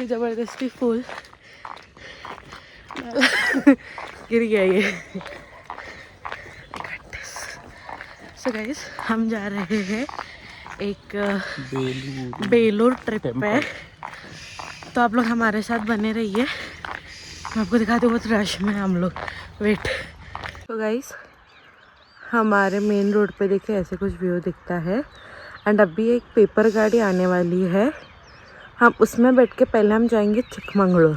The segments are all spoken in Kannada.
जबरदस्ती फूल गिर गया ये। सो गाइस हम जा रहे हैं एक बेलूर ट्रिप पे, तो आप लोग हमारे साथ बने रहिए। मैं आपको दिखाती हूँ, बहुत रश में हम लोग। वेट। तो गाइस हमारे मेन रोड पे देखिए ऐसे कुछ व्यू दिखता है। एंड अभी एक पेपर गाड़ी आने वाली है, हम उसमें बैठ के पहले हम जाएंगे चिकमंगलूर।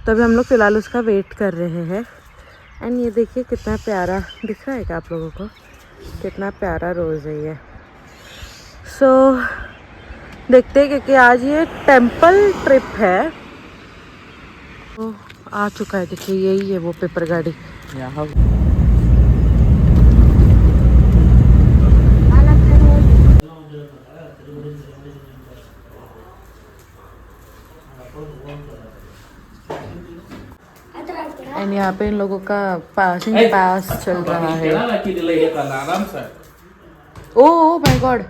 तो अभी हम लोग फ़िलहाल उसका वेट कर रहे हैं। एंड ये देखिए कितना प्यारा दिख रहा है क्या आप लोगों को, कितना प्यारा रोज़ है ये। सो देखते हैं, क्योंकि आज ये टेंपल ट्रिप है। तो आ चुका है, देखिए यही है वो पेपर गाड़ी यहाँ। एंड यहाँ पे इन लोगों का पासिंग पास चल रहा है। Oh my God,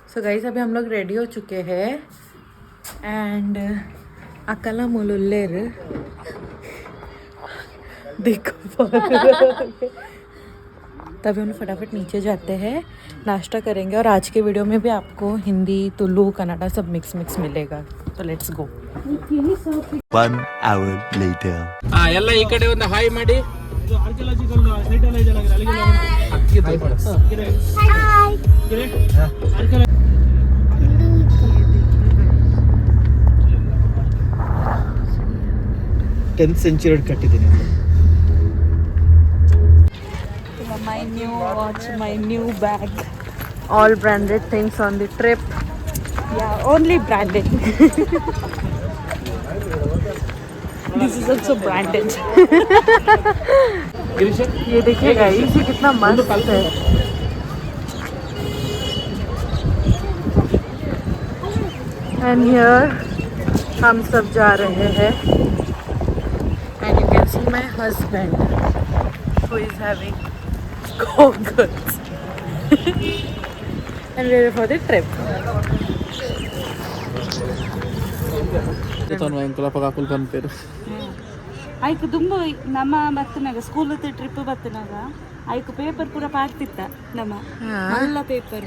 so guys अभी हम लोग रेडी हो चुके हैं। एंड अकला मुलुल्लेर देखो तभी हम फटाफट नीचे जाते हैं, नाश्ता करेंगे। और आज के वीडियो में भी आपको हिंदी, तुलु, कन्नड़ा सब मिक्स मिलेगा। तो लेट्स गो। 1 hour later. ಎಲ್ಲ ಈ ಕಡೆ ಒಂದು ಹಾಯ್ ಮಾಡಿ. ಟೆಂತ್ ಸೆಂಚುರಿ ಕಟ್ಟಿದ್ದೀನಿ. My new watch, my new bag, all branded things on the trip. Yeah, only branded. This is also branded. ये देखिए गाइस, ये कितना मस्त है। And here हम सब जा रहे हैं। And you can see my husband who is having goggles and ready for the trip. ಆಯ್ತು ತುಂಬ ನಮ್ಮ ಬತ್ತನಾಗ ಸ್ಕೂಲ್ ಟ್ರಿಪ್ ಬತ್ತನಾಗ ಆಯ್ತು ಪೇಪರ್ ಪೂರ ಪಾಡ್ತಿತ್ತ ನಮ್ಮ ಎಲ್ಲ ಪೇಪರ್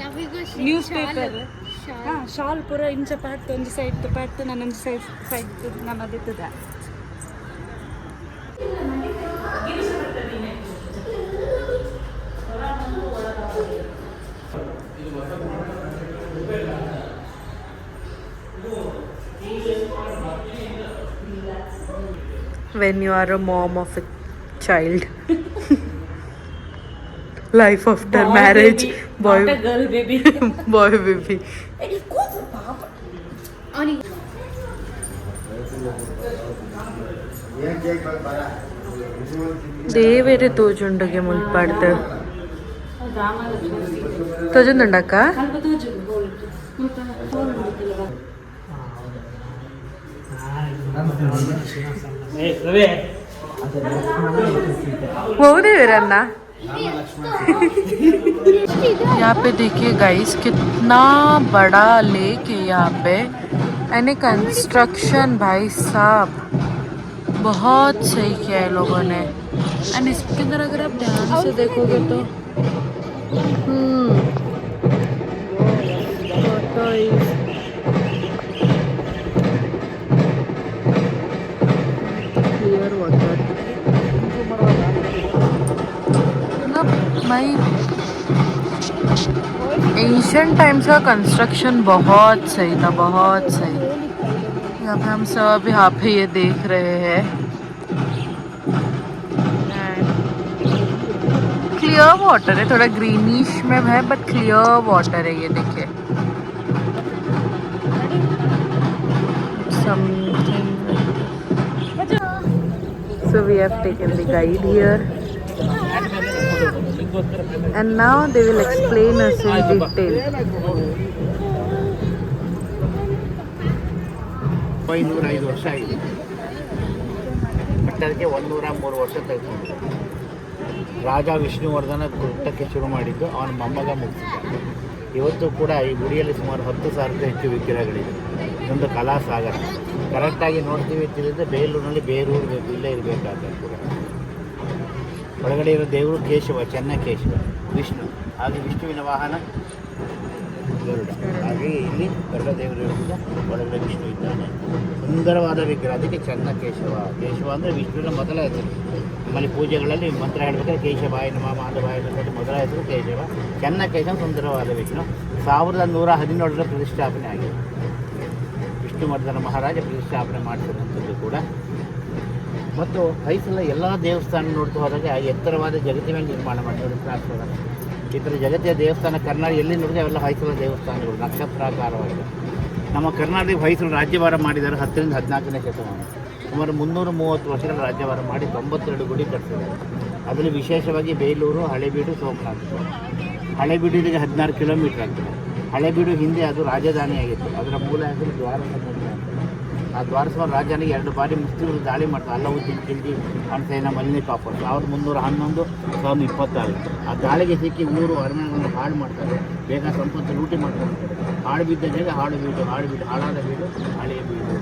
ನ್ಯೂಸ್ ಪೇಪರ್ ಶಾಲ್ ಪೂರ ಇಂಚ ಪಾಡ್ತು ಒಂದು ಸೈಡ್ ಪಾಡ್ತು ನಾನೊಂದು side ನಮ್ಮದಿತ್ತದ. When you are a mom of a child, life after marriage, boy, not a girl baby. boy baby. ದೇವೇರೆ ತೋಜುಂಡಗೆ ಮುಲ್ಪಾಡ್ದೆ ತೋಜುಂಡಕ್ಕ वो देवरन्ना। यहाँ पे देखिए गाइस कितना बड़ा लेक है यहाँ पे। यानी कंस्ट्रक्शन भाई साहब बहुत सही किया है लोगों ने। एंड इसके अंदर अगर आप ध्यान से देखोगे तो क्लियर वाटर भाई। एंशिएंट टाइम्स का कंस्ट्रक्शन बहुत सही था, बहुत सही। यहाँ पे हम सब यहाँ पे ये देख रहे हैं। क्लियर वाटर है, थोड़ा ग्रीनिश में है बट क्लियर वाटर है। ये देखिए something. So we have taken the guide here. And now they will explain us in detail. ಕಟ್ಟೋದಕ್ಕೆ 103 ವರ್ಷ ತೆಗೆದುಕೊಂಡು ರಾಜ ವಿಷ್ಣುವರ್ಧನ ಕಟ್ಟಕ್ಕೆ ಶುರು ಮಾಡಿದ್ದು ಅವನ ಮೊಮ್ಮಗ ಮುಗಿಸಿದ್ದ. ಇವತ್ತು ಕೂಡ ಈ ಗುಡಿಯಲ್ಲಿ ಸುಮಾರು 10,000 ಹೆಚ್ಚು ವಿಗ್ರಹಗಳಿದೆ. ಇದೊಂದು ಕಲಾ ಸಾಗರ. ಕರೆಕ್ಟಾಗಿ ನೋಡ್ತೀವಿ ತಿಳಿದ್ರೆ ಬೇಲೂರಿನಲ್ಲಿ ಬೇರೂರು ಇಲ್ಲೇ ಇರಬೇಕಾದ್ರೆ ಕೂಡ. ಒಳಗಡೆ ಇರೋ ದೇವರು ಕೇಶವ, ಚೆನ್ನಕೇಶವ, ವಿಷ್ಣು. ಹಾಗೆ ವಿಷ್ಣುವಿನ ವಾಹನ ಗರುಡ. ಹಾಗೆ ಇಲ್ಲಿ ಗರುಡ ದೇವರು ಇರೋದ್ರಿಂದ ಒಳಗಡೆ ವಿಷ್ಣು ಇದ್ದಾನೆ. ಸುಂದರವಾದ ವಿಗ್ರಹ, ಅದಕ್ಕೆ ಚೆನ್ನಕೇಶವ. ಕೇಶವ ಅಂದರೆ ವಿಷ್ಣುವಿನ ಮೊದಲ ಹೆಸರು. ನಮ್ಮಲ್ಲಿ ಪೂಜೆಗಳಲ್ಲಿ ಮಂತ್ರ ಹೇಳಬೇಕಾದ್ರೆ ಕೇಶವಾಯ ನಮಃ ಮಾಧವಾಯ ನಮಃ ಮೊದಲ ಹೆಸರು ಕೇಶವ. ಚೆನ್ನಕೇಶವ ಸುಂದರವಾದ ವಿಷ್ಣು. 1117 ಪ್ರತಿಷ್ಠಾಪನೆ ಆಗಿದೆ. ವಿಷ್ಣುವರ್ಧನ ಮಹಾರಾಜ ಪ್ರತಿಷ್ಠಾಪನೆ ಮಾಡಿಸಿದಂಥದ್ದು ಕೂಡ. ಮತ್ತು ಹೊಯ್ಸಳ ಎಲ್ಲ ದೇವಸ್ಥಾನ ನೋಡ್ತಾ ಹೋದಾಗ ಎತ್ತರವಾದ ಜಗತ್ತಿನ ಮೇಲೆ ನಿರ್ಮಾಣ ಮಾಡಿದ್ರು. ಈ ಥರ ಜಗತ್ತಿನ ದೇವಸ್ಥಾನ ಕರ್ನಾಟಕ ಎಲ್ಲಿ ನೋಡಿದ್ರೆ ಅವೆಲ್ಲ ಹೊಯ್ಸಳ ದೇವಸ್ಥಾನಗಳು ನಕ್ಷತ್ರಾಕಾರವಾಗಿದೆ. ನಮ್ಮ ಕರ್ನಾಟಕ ಹೊಯ್ಸಳು ರಾಜ್ಯಭಾರ ಮಾಡಿದ್ದಾರೆ 10ರಿಂದ 14ನೇ ಶತಮಾನ. ಸುಮಾರು 330 ವರ್ಷಗಳ ರಾಜ್ಯಭಾರ ಮಾಡಿ 92 ಗುಡಿ ಕಟ್ಟಿಸಿದ್ದಾರೆ. ಅದರಲ್ಲಿ ವಿಶೇಷವಾಗಿ ಬೇಲೂರು, ಹಳೆಬೀಡು, ಸೋಮನಾಥ. ಹಳೆಬೀಡು ಇಲ್ಲಿಗೆ 16 ಕಿಲೋಮೀಟರ್ ಆಗ್ತದೆ. ಹಳೆಬೀಡು ಹಿಂದೆ ಅದು ರಾಜಧಾನಿಯಾಗಿತ್ತು. ಅದರ ಮೂಲ ಹೆಸರು ದ್ವಾರಸಮುದ್ರ ಅಂತ. ಆ ದ್ವಾರಸಮುದ್ರ ರಾಜಧಾನಿಗೆ 2 ಬಾರಿ ಮುಸ್ಲಿಮರು ದಾಳಿ ಮಾಡ್ತಾರೆ. ಅಲ್ಲಾವುದ್ದೀನ್ ಖಿಲ್ಜಿ, ಅವನ ಸೇನಾ ಮಲಿನಿ ಕಾಫರ್ 1311, 1026. ಆ ದಾಳಿಗೆ ಸಿಕ್ಕಿ ಊರು ಅರಮನೆಗಳನ್ನು ಹಾಳು ಮಾಡ್ತಾರೆ. ಬೇಗ ಸಂಪತ್ತು ಲೂಟಿ ಮಾಡ್ತಾರೆ. ಹಾಳು ಬಿದ್ದ ಜಾಗ ಹಾಳು ಬೀಡು, ಹಾಳಾದ ಬೀಡು, ಹಳೆಯ ಬೀಡು.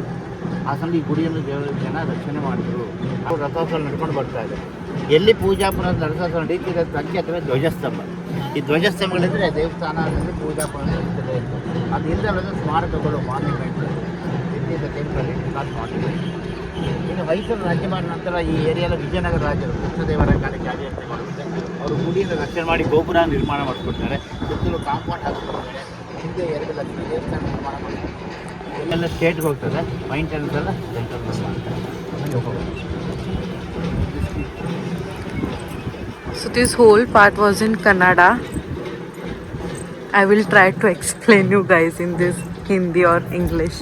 ಆ ಸಲ ಈ ಗುಡಿಯನ್ನು ದೇವರ ಜನ ರಕ್ಷಣೆ ಮಾಡಿದ್ರು. ಅವರು ರಥೋತ್ಸವ ನಡ್ಕೊಂಡು ಬರ್ತಾ ಇದೆ. ಎಲ್ಲಿ ಪೂಜಾಪುರ ರಥೋತ್ಸವ ನಡೀತಿದೆ ತಗ್ಗೆ ಅಥವಾ ಧ್ವಜಸ್ತಂಭ. ಈ ಧ್ವಜಸ್ತಂಭಗಳಿದ್ದರೆ ದೇವಸ್ಥಾನ ಅಂದರೆ ಪೂಜಾಪುರ ನಡೀತದೆ. ಅದು ಇಲ್ಲದೆ ಸ್ಮಾರಕಗಳು, ಮಾನ್ಯುಮೆಂಟ್ ಟೆಂಪಲ್ ಮಾನ್ಯುಮೆಂಟ್. ಇನ್ನು ಹೊಯ್ಸಳ ರಾಜ್ಯಭಾರ ನಂತರ ಈ ಏರಿಯಾದ ವಿಜಯನಗರ ರಾಜರು ಕೃಷ್ಣದೇವರ ಕಾಲಕ್ಕೆ ಆಡಳಿತ ಮಾಡುತ್ತೆ. ಅವರು ಗುಡಿಯನ್ನು ರಕ್ಷಣೆ ಮಾಡಿ ಗೋಪುರ ನಿರ್ಮಾಣ ಮಾಡಿಕೊಡ್ತಾರೆ. ಸುತ್ತಲೂ ಕಾಂಪೌಂಡ್ ಹಾಕಿಕೊಡ್ತಾರೆ. ಹಿಂದೆ 2 ಲಕ್ಷ ದೇವಸ್ಥಾನ ನಿರ್ಮಾಣ ಮಾಡ್ತಾರೆ. ಎಲ್ಲ ಸ್ಟೇಟ್ಗೆ ಹೋಗ್ತದೆ. ಮೈಂಟೆನೆನ್ಸ್ ಎಲ್ಲ ಸೆಂಟ್ರಲ್ ಮಾಡ್ತಾರೆ. So this whole part was in Kannada. I will try to explain you guys in this Hindi or English.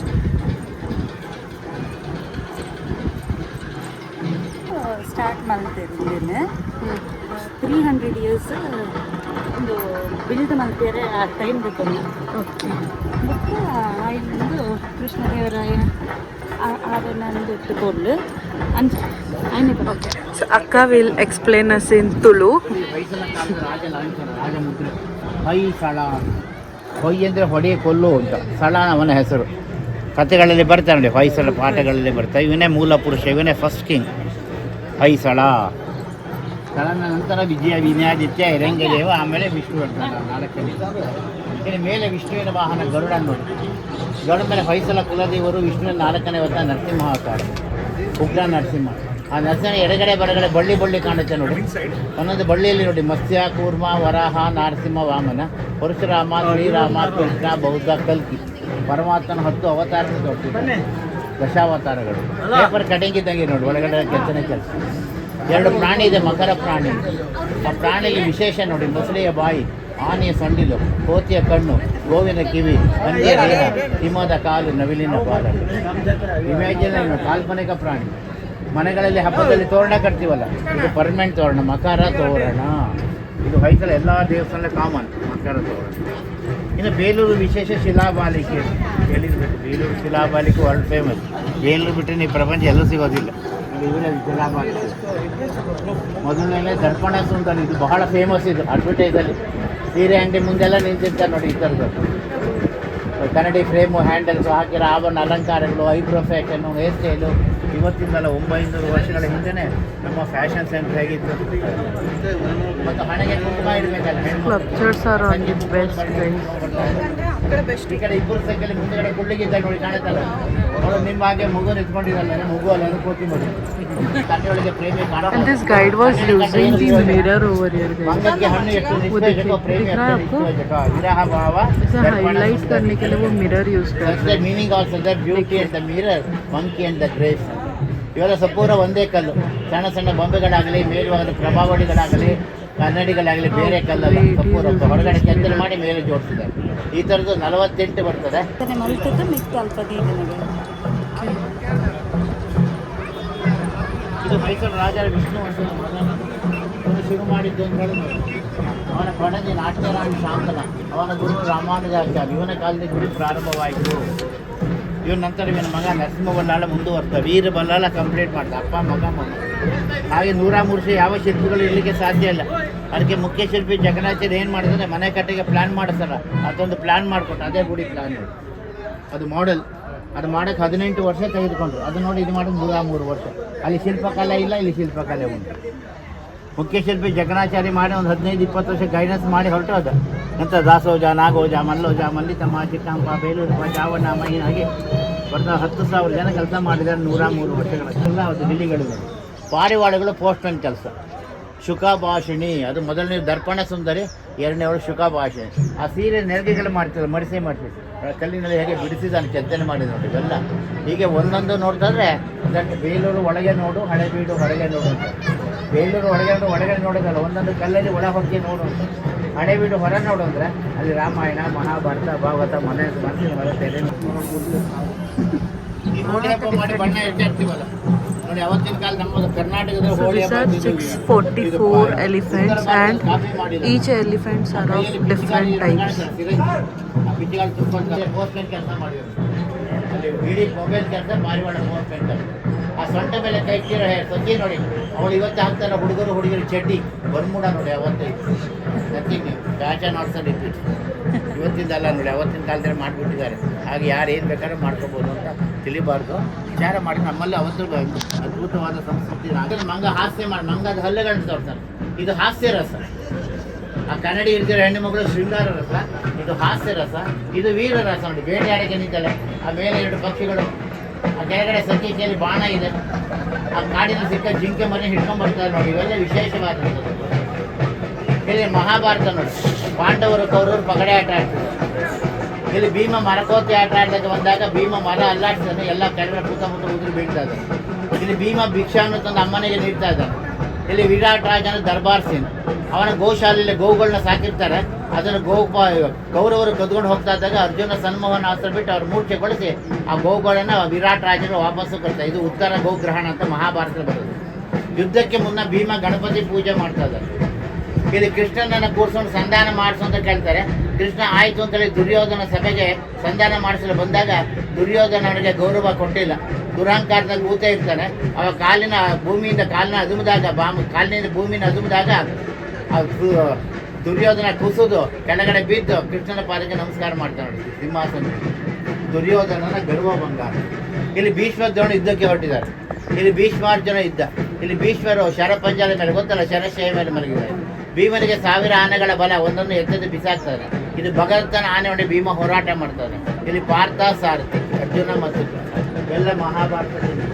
Start ಮಾಡ್ತಿದ್ದೇನೆ. 300 ಇಯರ್ಸ್ ಒಂದು ಬಿಲ್ಡ್ ಮಾಡ್ತಾರೆ ಆ ಟೈಮ್ ಬೇಕು. Okay. ಮತ್ತು ಒಂದು ಕೃಷ್ಣದೇವರಾಯ ಆವರಣಂದು ಇಟ್ಟುಕೊಂಡು Okay. So Akka will explain us in Tulu. Hoysala ಕಾಲದ ರಾಜ ಲಾಂಛನ, ರಾಜಮುದ್ರೆ ಹೊಯ್ಸಳ. ಹೊಯ್ ಅಂದರೆ ಹೊಡೆಯ ಕೊಲ್ಲು ಅಂತ. ಸಳ ಅವನ ಹೆಸರು. ಕಥೆಗಳಲ್ಲಿ ಬರ್ತಾರೆ ನೋಡಿ, ಹೊಯ್ಸಳ ಪಾಠಗಳಲ್ಲಿ ಬರ್ತಾರೆ. ಇವನೇ ಮೂಲ ಪುರುಷ, ಇವನೇ ಫಸ್ಟ್ ಕಿಂಗ್ ಹೊಯ್ಸಳ. ಸ್ಥಳನ ನಂತರ ವಿಜಯ, ವಿನಯಾದಿತ್ಯ, ಹಿರಂಗದೇವ, ಆಮೇಲೆ ವಿಷ್ಣುವರ್ಧನ 4ನೇ. ಇನ್ನು ಮೇಲೆ ವಿಷ್ಣುವಿನ ವಾಹನ ಗರುಡ ನೋಡಿ. ಗರುಡ ಮೇಲೆ ಹೊಯ್ಸಳ ಕುಲದೇವರು ವಿಷ್ಣುವಿನ 4ನೇ ಅವತಾರ ನರಸಿಂಹ ಅವತಾರ, ಉಗ್ರ ನರಸಿಂಹ. ಆ ನರಸಿಂಹ ಎಡಗಡೆ ಬರಗಡೆ ಬಳ್ಳಿ ಕಾಣುತ್ತೆ ನೋಡಿ. ಒಂದೊಂದು ಬಳ್ಳಿಯಲ್ಲಿ ನೋಡಿ ಮತ್ಸ್ಯ, ಕೂರ್ಮ, ವರಾಹ, ನರಸಿಂಹ, ವಾಮನ, ಪರಶುರಾಮ, ಶ್ರೀರಾಮ, ಕೃಷ್ಣ, ಬೌದ್ಧ, ಕಲ್ಕಿ. ಪರಮಾತ್ಮನ 10 ಅವತಾರಗಳು ತೋರಿಸಿದ್ದಾರೆ, ದಶಾವತಾರಗಳು. ಪೇಪರ್ ಕಟಿಂಗ್ ಇದ್ದಂಗೆ ನೋಡಿ, ಒಳಗಡೆ ಕೆತ್ತನೆ ಕೆಲಸ. 2 ಪ್ರಾಣಿ ಇದೆ, ಮಕರ ಪ್ರಾಣಿ. ಆ ಪ್ರಾಣಿಗೆ ವಿಶೇಷ ನೋಡಿ, ಮೊಸಳೆಯ ಬಾಯಿ, ಆನೆಯ ಸಂಡಿಲು, ಕೋತಿಯ ಕಣ್ಣು, ಗೋವಿನ ಕಿವಿ, ಹಂದಿಯ ದೇಹ, ಸಿಂಹದ ಕಾಲು, ನವಿಲಿನ ಬಾಲ. ಇಮ್ಯಾಜಿನ್ ಕಾಲ್ಪನಿಕ ಪ್ರಾಣಿ. ಮನೆಗಳಲ್ಲಿ ಹಬ್ಬದಲ್ಲಿ ತೋರಣ ಕಟ್ತೀವಲ್ಲ, ಇದು ಪರ್ಮನೆಂಟ್ ತೋರಣ, ಮಕರ ತೋರಣ. ಇದು ಹೊಯ್ಸಳ ಎಲ್ಲ ದೇವಸ್ಥಾನದಲ್ಲಿ ಕಾಮನ್, ಮಕರ ತೋರಣ. ಇನ್ನು ಬೇಲೂರು ವಿಶೇಷ ಶಿಲಾಬಾಲಿಕೆ ಹೇಳಿರ್ಬೇಕು. ಬೇಲೂರು ಶಿಲಾಬಾಲಿಕೆ ವರ್ಲ್ಡ್ ಫೇಮಸ್. ಬೇಲೂರು ಬಿಟ್ಟರೆ ನೀವು ಪ್ರಪಂಚ ಎಲ್ಲೂ ಸಿಗೋದಿಲ್ಲ. ಇವರೇ ಶಿಲಾಬಾಲಿಕೆ. ಮೊದಲನೇ ದರ್ಪಣ ಸುಂದರ, ಇದು ಬಹಳ ಫೇಮಸ್. ಇದು ಅಡ್ವರ್ಟೈಸಲ್ಲಿ ಸೀರೆ ಅಂಗಡಿ ಮುಂದೆಲ್ಲ ನಿಂತಿರ್ತಾರೆ ನೋಡಿ. ಈ ಥರದ್ದು ಕನ್ನಡಿ ಫ್ರೇಮು, ಹ್ಯಾಂಡಲ್ಸು ಹಾಕಿರೋ ಆಭರಣ ಅಲಂಕಾರಗಳು, ಐಬ್ರೋ ಫ್ಯಾಷನ್ನು, ಹೇರ್ ಸ್ಟೈಲು. ಇವತ್ತಿಂದಲ್ಲ 900 ವರ್ಷಗಳ ಹಿಂದೆ ನಮ್ಮ ಫ್ಯಾಷನ್ ಸೆಂಟರ್ ಹೇಗಿತ್ತು. ಮತ್ತು ಹಣೆಗೆ ಕುಂಕುಮ ಇಡಬೇಕಲ್ಲ Sculptures are on the best place. ಈ ಕಡೆ ಇಬ್ಬರು ಸೈಕಲ್ ಮುಂದೆಗಡೆ ಕುಳ್ಳಿಗಿದ್ದ ನೋಡಿ, ಕಾಣುತ್ತಲ್ಲ. ಅವಳು ನಿಮ್ಮ ಹಾಗೆ ಮಗು ನಿಂತ್ಕೊಂಡಿರಲ್ಲ, ಮಗು ಅಲ್ಲ, ಅದು ಕೋತಿ ಮಗು. ಕಣ್ಣೊಳಗೆ ಪ್ರೇಮಿ And this guide was using the mirror over here, guys. ಮಂಗಕ್ಕೆ ಹಣ್ಣು ಎಷ್ಟು ನಿಷ್ಠೆಜಕ, ಪ್ರೇಮಿ ಎಷ್ಟು ನಿಷ್ಠೆಜಕ, ವಿರಹ ಭಾವ. इसे highlight करने के लिए वो mirror use करते That's the meaning also, the beauty and the mirror, monkey and the grace. ಇವೆಲ್ಲ ಸಂಪೂರ್ಣ ಒಂದೇ ಕಲ್ಲು. ಸಣ್ಣ ಸಣ್ಣ ಬೊಂಬೆಗಳಾಗಲಿ, ಮೇಲ್ಭಾಗದ ಪ್ರಭಾವಳಿಗಳಾಗಲಿ, ಕನ್ನಡಿಗಳಾಗಲಿ ಬೇರೆ ಕಲ್ಲಲ್ಲ. ಸಂಪೂರ್ಣ ಹೊರಗಡೆ ಕೆತ್ತನೆ ಮಾಡಿ ಮೇಲೆ ಜೋಡಿಸಿದ್ದಾರೆ. ಈ ಥರದ್ದು 48 ಬರ್ತದೆ. ಮಲ್ತದ್ದು ಮಿಕ್ಕ ಅಲ್ಪ ದೀಪನಗೆ. ಇದು ಹೊಯ್ಸಳ ರಾಜ ವಿಷ್ಣು ಅಂತ ಶುರು ಮಾಡಿದ್ದು ಅಂತ ಹೇಳಿ. ಅವನ ಪಣಜಿ ನಾಟ್ಯರಾಣಿ ಶಾಂತನ, ಅವನ ಗುರು ರಾಮಾನುಜಾಚಾರ್ಯ. ಇವನ ಕಾಲದಲ್ಲಿ ಗುಡಿ ಪ್ರಾರಂಭವಾಯಿತು. ಇವನ ನಂತರ ಇವನ ಮಗ ನರಸಿಂಹ ಬಲ್ಲಾಳ ಮುಂದುವರ್ತ ವೀರ ಬಲ್ಲಾಳ ಕಂಪ್ಲೀಟ್ ಮಾಡ್ದ ಅಪ್ಪ ಮಗ ಮೊಮ್ಮ. ಹಾಗೆ 103 ವರ್ಷ ಯಾವ ಶಿಲ್ಪಿಗಳು ಇರಲಿಕ್ಕೆ ಸಾಧ್ಯ ಇಲ್ಲ. ಅದಕ್ಕೆ ಮುಖ್ಯ ಶಿಲ್ಪಿ ಜಗನ್ನಾಚಾರ್ಯ ಏನು ಮಾಡಿದ್ರೆ ಮನೆ ಕಟ್ಟೆಗೆ ಪ್ಲ್ಯಾನ್ ಮಾಡಿಸ್ತಾರ, ಅದೊಂದು ಪ್ಲ್ಯಾನ್ ಮಾಡಿಕೊಟ್ಟು ಅದೇ ಗುಡಿ ಪ್ಲ್ಯಾನ್ ಅದು ಮಾಡೆಲ್. ಅದು ಮಾಡೋಕ್ಕೆ 18 ವರ್ಷ ತೆಗೆದುಕೊಂಡ್ರು. ಅದು ನೋಡಿ ಇದು ಮಾಡೋದು 103 ವರ್ಷ. ಅಲ್ಲಿ ಶಿಲ್ಪಕಲೆ ಇಲ್ಲ, ಇಲ್ಲಿ ಶಿಲ್ಪಕಲೆ ಉಂಟು. ಮುಖ್ಯ ಶಿಲ್ಪಿ ಜಗನ್ನಾಚಾರ್ಯ ಮಾಡಿ ಒಂದು 15-20 ವರ್ಷ ಗೈಡೆನ್ಸ್ ಮಾಡಿ ಹೊರಟು ಅದು. ನಂತರ ದಾಸೋಜ, ನಾಗೋಜ, ಮಲ್ಲೋಜ, ಮಲ್ಲಿತಮ್ಮ, ಚಿಕ್ಕಂಪ, ಬೇಲೂರಪ್ಪ, ಚಾವಣ್ಣ, ಮೈನ್ ಹಾಗೆ ಬರ್ತಾ 10,000 ಜನ ಕೆಲಸ ಮಾಡಿದ್ದಾರೆ 103 ವರ್ಷಗಳ. ಅದು ದಿಲ್ಲಿಗಳಿವೆ. ಪಾರಿವಾಳಗಳು ಪೋಸ್ಟ್ಮನ್ ಕೆಲಸ. ಶುಕಾಭಾಷಿಣಿ ಅದು ಮೊದಲನೇ ದರ್ಪಣ ಸುಂದರಿ, ಎರಡನೇವಳು ಶುಕಾಭಾಷಿಣಿ. ಆ ಸೀರೆ ನೆರಿಗೆಗಳು ಮಾಡ್ತಿದ್ರು, ಮಡಿಸಿ ಕಲ್ಲಿನಲ್ಲಿ ಹೇಗೆ ಬಿಡಿಸಿದಾನೆ ಕೆತ್ತನೆ ಮಾಡಿದ ನೋಡಿ ಇವೆಲ್ಲ. ಹೀಗೆ ಒಂದೊಂದು ನೋಡ್ತಾದ್ರೆ ಬೇಲೂರು ಒಳಗೆ ನೋಡು, ಹಳೆಬೀಡು ಹೊರಗೆ ನೋಡು ಅಂತ. ಬೇಲೂರು ಒಳಗೆ ನೋಡೋದಲ್ಲ, ಒಂದೊಂದು ಕಲ್ಲಲ್ಲಿ ಒಳ ಹೊಕ್ಕೆ ನೋಡು ಅಂತ. ಹಳೆಬೀಡು ಹೊರ ನೋಡು ಅಂದರೆ ಅಲ್ಲಿ ರಾಮಾಯಣ, ಮಹಾಭಾರತ, ಭಾಗವತ, ಮನಸ್ಸಿನ ಬರುತ್ತೆ. ಈ ಹೋಳಿ ಹಬ್ಬ ಮಾಡಿ ಬಣ್ಣ ಇರ್ತೀವಲ್ಲ ನೋಡಿ, ಅವತ್ತಿನ ಕಾಲ ನಮ್ಮ ಕರ್ನಾಟಕದ ಹೋಳಿ ಹಬ್ಬ. 644 elephants and each elephants are of different types. ಬಿಜ್ಜಿಗಳು ತುಂಬ್ಕೊಂಡು ಪೋಸ್ಟ್ಮೆಂಟ್ ಕೆಲಸ ಮಾಡಿದ್ರು. ಅಲ್ಲಿ ಇಡೀ ಮೊಬೈಲ್ ಕೆಲಸ ಪಾರಿವಾಳ ಪೋಸ್ಟ್ಮೆಂಟ್. ಆ ಸೊಂಟ ಮೇಲೆ ಕೈ ತೀರ ಸೊಚ್ಚಿ ನೋಡಿ, ಅವಳು ಇವತ್ತು ಹಾಕ್ತಾರೆ ಹುಡುಗರು ಚಡ್ಡಿ ಬರ್ಮುಡ ನೋಡಿ. ಅವತ್ತೇ ನಥಿಂಗ್ ಫ್ಯಾಷನ್ ಆಲ್ಸೋ ರಿಪೀಟ್. ಇವತ್ತಿಂದಲ್ಲ ನೋಡಿ, ಅವತ್ತಿನ ಕಾಲದಲ್ಲಿ ಮಾಡಿಬಿಟ್ಟಿದ್ದಾರೆ. ಹಾಗೆ ಯಾರು ಏನು ಬೇಕಾದ್ರೂ ಮಾಡ್ಕೋಬೋದು ಅಂತ ತಿಳಿಬಾರ್ದು. ವಿಚಾರ ಮಾಡಿ ನಮ್ಮಲ್ಲಿ ಅವತ್ತು ಅದ್ಭುತವಾದ ಸಂಸ್ಕೃತಿ. ಅದನ್ನು ಮಂಗ ಹಾಸ್ಯ ಮಾಡಿ ಮಂಗದ ಹಲ್ಲೆಗಳನ್ನು ತೋರ್ತಾರೆ. ಇದು ಹಾಸ್ಯ ರಸ. ಆ ಕನ್ನಡಿ ಇರ್ತಿರೋ ಹೆಣ್ಣು ಮಗಳು ಶೃಂಗಾರ ರಸ, ಇದು ಹಾಸ್ಯ ರಸ, ಇದು ವೀರ ರಸ ನೋಡಿ. ಬೇಟೆಯಾಡಕ್ಕೆ ನಿಂತಲ್ಲ, ಆ ಮೇಲೆ 2 ಪಕ್ಷಿಗಳು, ಆ ಕೆಳಗಡೆ ಸಚಿಕೆಯಲ್ಲಿ ಬಾಣ ಇದೆ, ಆ ಕಾಡಿನಲ್ಲಿ ಸಿಕ್ಕ ಜಿಂಕೆ ಮನೆ ಹಿಡ್ಕೊಂಡು ಬರ್ತಾರೆ ನೋಡಿ. ಇವೆಲ್ಲ ವಿಶೇಷವಾದಂಥದ್ದು. ಇಲ್ಲಿ ಮಹಾಭಾರತ ನೋಡಿ, ಪಾಂಡವರು ಕೌರವರು ಪಗಡೆ ಆಟ ಆಡ್ತಿದ್ರು. ಇಲ್ಲಿ ಭೀಮ ಮರಕೋತಿ ಆಟ ಆಡ್ದಾಗ ಬಂದಾಗ ಭೀಮ ಮರ ಅಲ್ಲಾಡ್ತಾನೆ, ಎಲ್ಲ ಕೆಳಗಡೆ ಸುತ್ತಮುತ್ತ ಉದುರು ಬೀಳ್ತಾ ಇದ್ದಾನೆ. ಇಲ್ಲಿ ಭೀಮ ಭಿಕ್ಷಾವನ್ನು ತಂದು ಅಮ್ಮನಿಗೆ ನೀಡ್ತಾ ಇದ್ದಾನೆ. ಇಲ್ಲಿ ವಿರಾಟ್ ರಾಜನ ದರ್ಬಾರ್ ಸೀನ್, ಅವನ ಗೋಶಾಲೆಯಲ್ಲಿ ಗೋವುಗಳನ್ನ ಸಾಕಿರ್ತಾರೆ. ಅದನ್ನು ಕೌರವರು ಕದ್ಕೊಂಡು ಹೋಗ್ತಾ ಇದ್ದಾಗ ಅರ್ಜುನ ಸನ್ಮೋಹನ ಅಸ್ತ್ರ ಬಿಟ್ಟು ಅವ್ರು ಮೂರ್ಛೆಗೊಳಿಸಿ ಆ ಗೋವುಗಳನ್ನು ವಿರಾಟ್ ರಾಜರು ವಾಪಸ್ಸು ಕೊಡ್ತಾರೆ. ಇದು ಉತ್ತರ ಗೋಗ್ರಹಣ ಅಂತ ಮಹಾಭಾರತ ಬರೋದು. ಯುದ್ಧಕ್ಕೆ ಮುನ್ನ ಭೀಮ ಗಣಪತಿ ಪೂಜೆ ಮಾಡ್ತಾ ಇದ್ದಾರೆ. ಇಲ್ಲಿ ಕೃಷ್ಣನನ್ನು ಕೂರಿಸ್ಕೊಂಡು ಸಂಧಾನ ಮಾಡಿಸು ಅಂತ ಕೇಳ್ತಾರೆ. ಕೃಷ್ಣ ಆಯಿತು ಅಂತೇಳಿ ದುರ್ಯೋಧನ ಸಭೆಗೆ ಸಂಧಾನ ಮಾಡಿಸಲು ಬಂದಾಗ ದುರ್ಯೋಧನ ಅವನಿಗೆ ಗೌರವ ಕೊಟ್ಟಿಲ್ಲ. ದುರಹಂಕಾರದಲ್ಲಿ ಕೂತೇ ಇರ್ತಾನೆ. ಅವ ಭೂಮಿಯಿಂದ ಕಾಲಿನಿಂದ ಭೂಮಿನ ಅದುಮಿದಾಗ ದುರ್ಯೋಧನ ಕುಸಿದು ಕೆಳಗಡೆ ಬಿದ್ದು ಕೃಷ್ಣನ ಪಾದಕ್ಕೆ ನಮಸ್ಕಾರ ಮಾಡ್ತಾನೆ ನೋಡಿ ಸಿಂಹಾಸನ. ದುರ್ಯೋಧನನ ಗರ್ವಭಂಗ. ಇಲ್ಲಿ ಭೀಷ್ಮದ್ರೋಣ ಯುದ್ಧಕ್ಕೆ ಹೊರಟಿದ್ದಾರೆ. ಇಲ್ಲಿ ಭೀಷ್ಮಾರ್ಜುನ ಯುದ್ಧ. ಇಲ್ಲಿ ಭೀಷ್ಮರು ಶರಪಂಜಾಲ ಮೇಲೆ ಗೊತ್ತಲ್ಲ, ಶರಶಯ ಮೇಲೆ ಮಲಗಿದ್ದಾರೆ. ಭೀಮನಿಗೆ 1000 ಆನೆಗಳ ಬಲ, ಒಂದೊಂದು ಎತ್ತದ್ದು ಬಿಸಾಕ್ತಾರೆ. ಇದು ಭಗವಂತನ ಆನೆ ನೋಡಿ ಭೀಮ ಹೋರಾಟ ಮಾಡ್ತಾರೆ. ಇಲ್ಲಿ ಪಾರ್ಥ ಸಾರಥಿ, ಅರ್ಜುನ ಮತ್ತು ಇವೆಲ್ಲ ಮಹಾಭಾರತದಲ್ಲಿ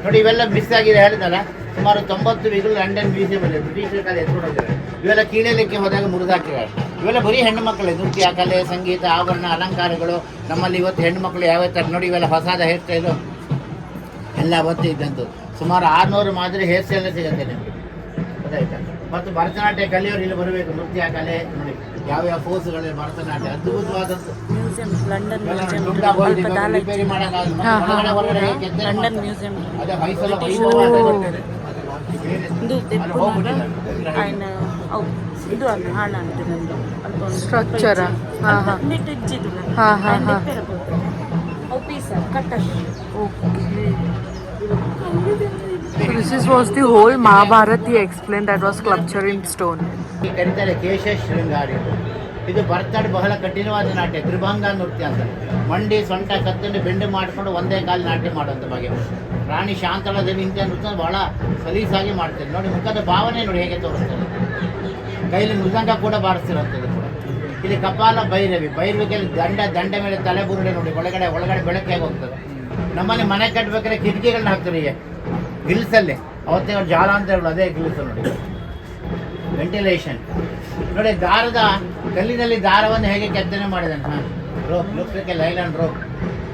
ನೋಡಿ. ಇವೆಲ್ಲ ಮಿಸ್ ಆಗಿದೆ ಹೇಳಿದಲ್ಲ. ಸುಮಾರು 90 ವಿಗಳು ಲಂಡನ್ ಮ್ಯೂಸಿಯಂ ಅಲ್ಲಿ ಬ್ರಿಟಿಷರ ಕಾಲ ಎತ್ಕೊಂಡೋಗಿದ್ದಾರೆ. ಇವೆಲ್ಲ ಕೀಳಲಿಕ್ಕೆ ಹೋದಾಗ ಮುರಿದಾಕಿದ್ದಾರೆ. ಇವೆಲ್ಲ ಬರೀ ಹೆಣ್ಣು ಮಕ್ಕಳೇ. ನೃತ್ಯ, ಕಲೆ, ಸಂಗೀತ, ಆಭರಣ, ಅಲಂಕಾರಗಳು. ನಮ್ಮಲ್ಲಿ ಇವತ್ತು ಹೆಣ್ಣು ಮಕ್ಕಳು ಯಾವ ಥರ ನೋಡಿ, ಇವೆಲ್ಲ ಹೊಸದ ಹೇರ್ ಸ್ಟೈಲು ಎಲ್ಲ ಅವತ್ತೇ ಇದ್ದಂಥದ್ದು. ಸುಮಾರು 600 ಮಾದರಿ ಹೇರ್ ಸ್ಟೈಲ್ ಸಿಗುತ್ತೆ ನಿಮಗೆ, ಗೊತ್ತಾಯ್ತಾ? ಮತ್ತು ಭರತನಾಟ್ಯ ಕಲಿಯೋರು ಇಲ್ಲಿ ಬರಬೇಕು. ನೃತ್ಯ ಕಲೆ ನೋಡಿ, ಯಾವ್ಯಾವ ಫೋರ್ಸ್ಗಳಿವೆ ಭರತನಾಟ್ಯ ಅದ್ಭುತವಾದದ್ದು. ರಿಪೇರಿ ಮಾಡೋಕ್ಕಾಗಲ್ಲ. ಅದೇ Hoysala structure This was the whole Mahabharata he explained, that was sculpture in stone. ಕರೀತಾರೆ ಕೇಶ ಶೃಂಗಾರಿ. ಇದು ಭರತನಾಟ್ಯ ಬಹಳ ಕಠಿಣವಾದ ನಾಟ್ಯ, ತ್ರಿಭಂಗ ನೃತ್ಯ ಅಂತ. ಮಂಡಿ, ಸೊಂಟ, ಕತ್ತನ್ನು ಬೆಂಡು ಮಾಡಿಕೊಂಡು ಒಂದೇ ಕಾಲು ನಾಟ್ಯ ಮಾಡುವಂಥ ಬಗೆ. ರಾಣಿ ಶಾಂತಳಾದೇವಿ ಇಂಥ ನೃತ್ಯ ಬಹಳ ಸಲೀಸಾಗಿ ಮಾಡ್ತಾರೆ ನೋಡಿ. ಮುಖದ ಭಾವನೆ ನೋಡಿ ಹೇಗೆ ತೋರಿಸ್ತಾರೆ. ಕೈಲಿ ಮೃದಂಗ ಕೂಡ ಬಾರಿಸ್ತಿರೋಂಥದ್ದು ಕೂಡ. ಇಲ್ಲಿ ಕಪಾಲ ಭೈರವಿಕೆಯಲ್ಲಿ ದಂಡೆ ಮೇಲೆ ತಲೆ ಬುರುಡೆ ನೋಡಿ, ಒಳಗಡೆ ಬೆಳಕು ಹೇಗೆ ಹೋಗ್ತದೆ. ನಮ್ಮಲ್ಲಿ ಮನೆ ಕಟ್ಟಬೇಕಾದ್ರೆ ಕಿಟಕಿಗಳನ್ನ ಹಾಕ್ತಾರೆ ಹೀಗೆ ಗಿಲ್ಸಲ್ಲಿ. ಅವತ್ತೇ ಜಾಲ ಅಂತ ಹೇಳೋದು ಅದೇ ಗಿಲ್ಸ್ ನೋಡಿ, ವೆಂಟಿಲೇಷನ್ ನೋಡಿ. ಕಲ್ಲಿನಲ್ಲಿ ದಾರವನ್ನು ಹೇಗೆ ಕೆತ್ತನೆ ಮಾಡಿದ್ದಾನೆ. ರೋಪ್ ಲುಕ್ಸಕ್ಕೆ ಲೈಲಾನ್ ರೋಪ್.